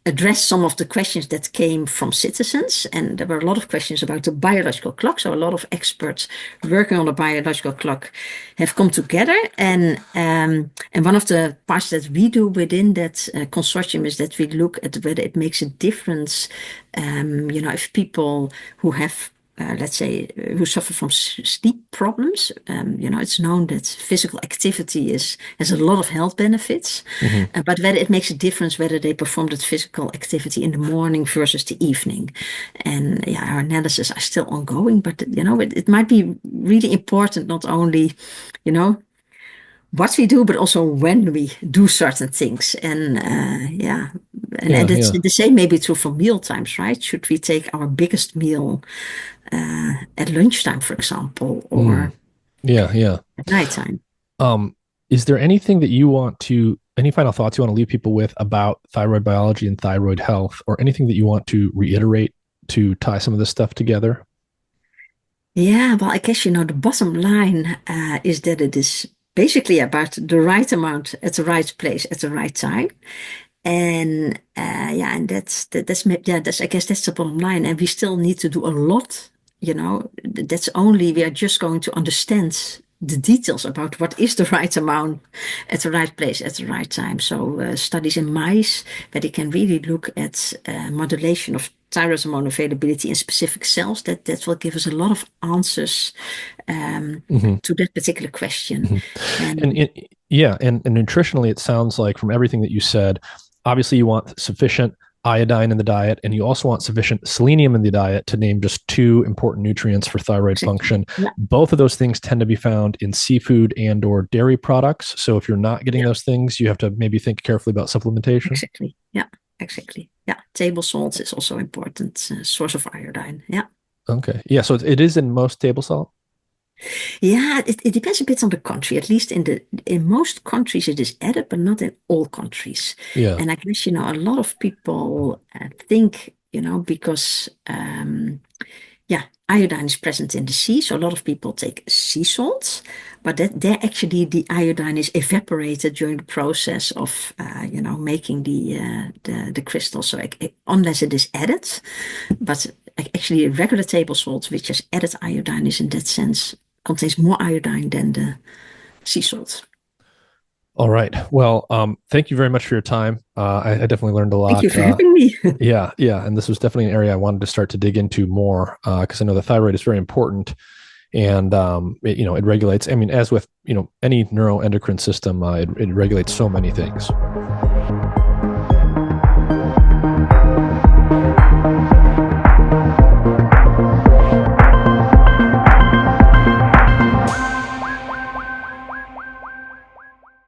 address some of the questions that came from citizens. And there were a lot of questions about the biological clock. So a lot of experts working on the biological clock have come together. And one of the parts that we do within that consortium is that we look at whether it makes a difference, if people who have let's say, who suffer from sleep problems. It's known that physical activity has a lot of health benefits, but whether it makes a difference whether they perform that physical activity in the morning versus the evening. And yeah, our analysis are still ongoing, but it might be really important not only, what we do, but also when we do certain things. And and it's the same maybe true for meal times, right? Should we take our biggest meal at lunchtime, for example, or at nighttime? Is there anything that any final thoughts you want to leave people with about thyroid biology and thyroid health, or anything that you want to reiterate to tie some of this stuff together? Yeah, well, I guess, the bottom line is that it is basically about the right amount at the right place at the right time. And and that's I guess that's the bottom line. And we still need to do a lot. We are just going to understand the details about what is the right amount at the right place at the right time. So studies in mice where they can really look at modulation of thyroid hormone availability in specific cells, that will give us a lot of answers to that particular question. And nutritionally, it sounds like from everything that you said, obviously you want sufficient iodine in the diet, and you also want sufficient selenium in the diet, to name just two important nutrients for thyroid function. Yeah. Both of those things tend to be found in seafood and or dairy products. So if you're not getting those things, you have to maybe think carefully about supplementation. Exactly. Yeah, exactly. Yeah. Table salt is also important source of iodine. Yeah. Okay. Yeah. So it is in most table salt? Yeah, it depends a bit on the country. At least in most countries it is added, but not in all countries. Yeah. And I guess, a lot of people think, because iodine is present in the sea, so a lot of people take sea salt, but there actually the iodine is evaporated during the process of making the crystal. So unless it is added, but actually regular table salt, which has added iodine, is in that sense contains more iodine than the sea salt. All right. Well, thank you very much for your time. I definitely learned a lot. Thank you for having me. Yeah. And this was definitely an area I wanted to start to dig into more, because I know the thyroid is very important, and it regulates. I mean, as with any neuroendocrine system, it regulates so many things.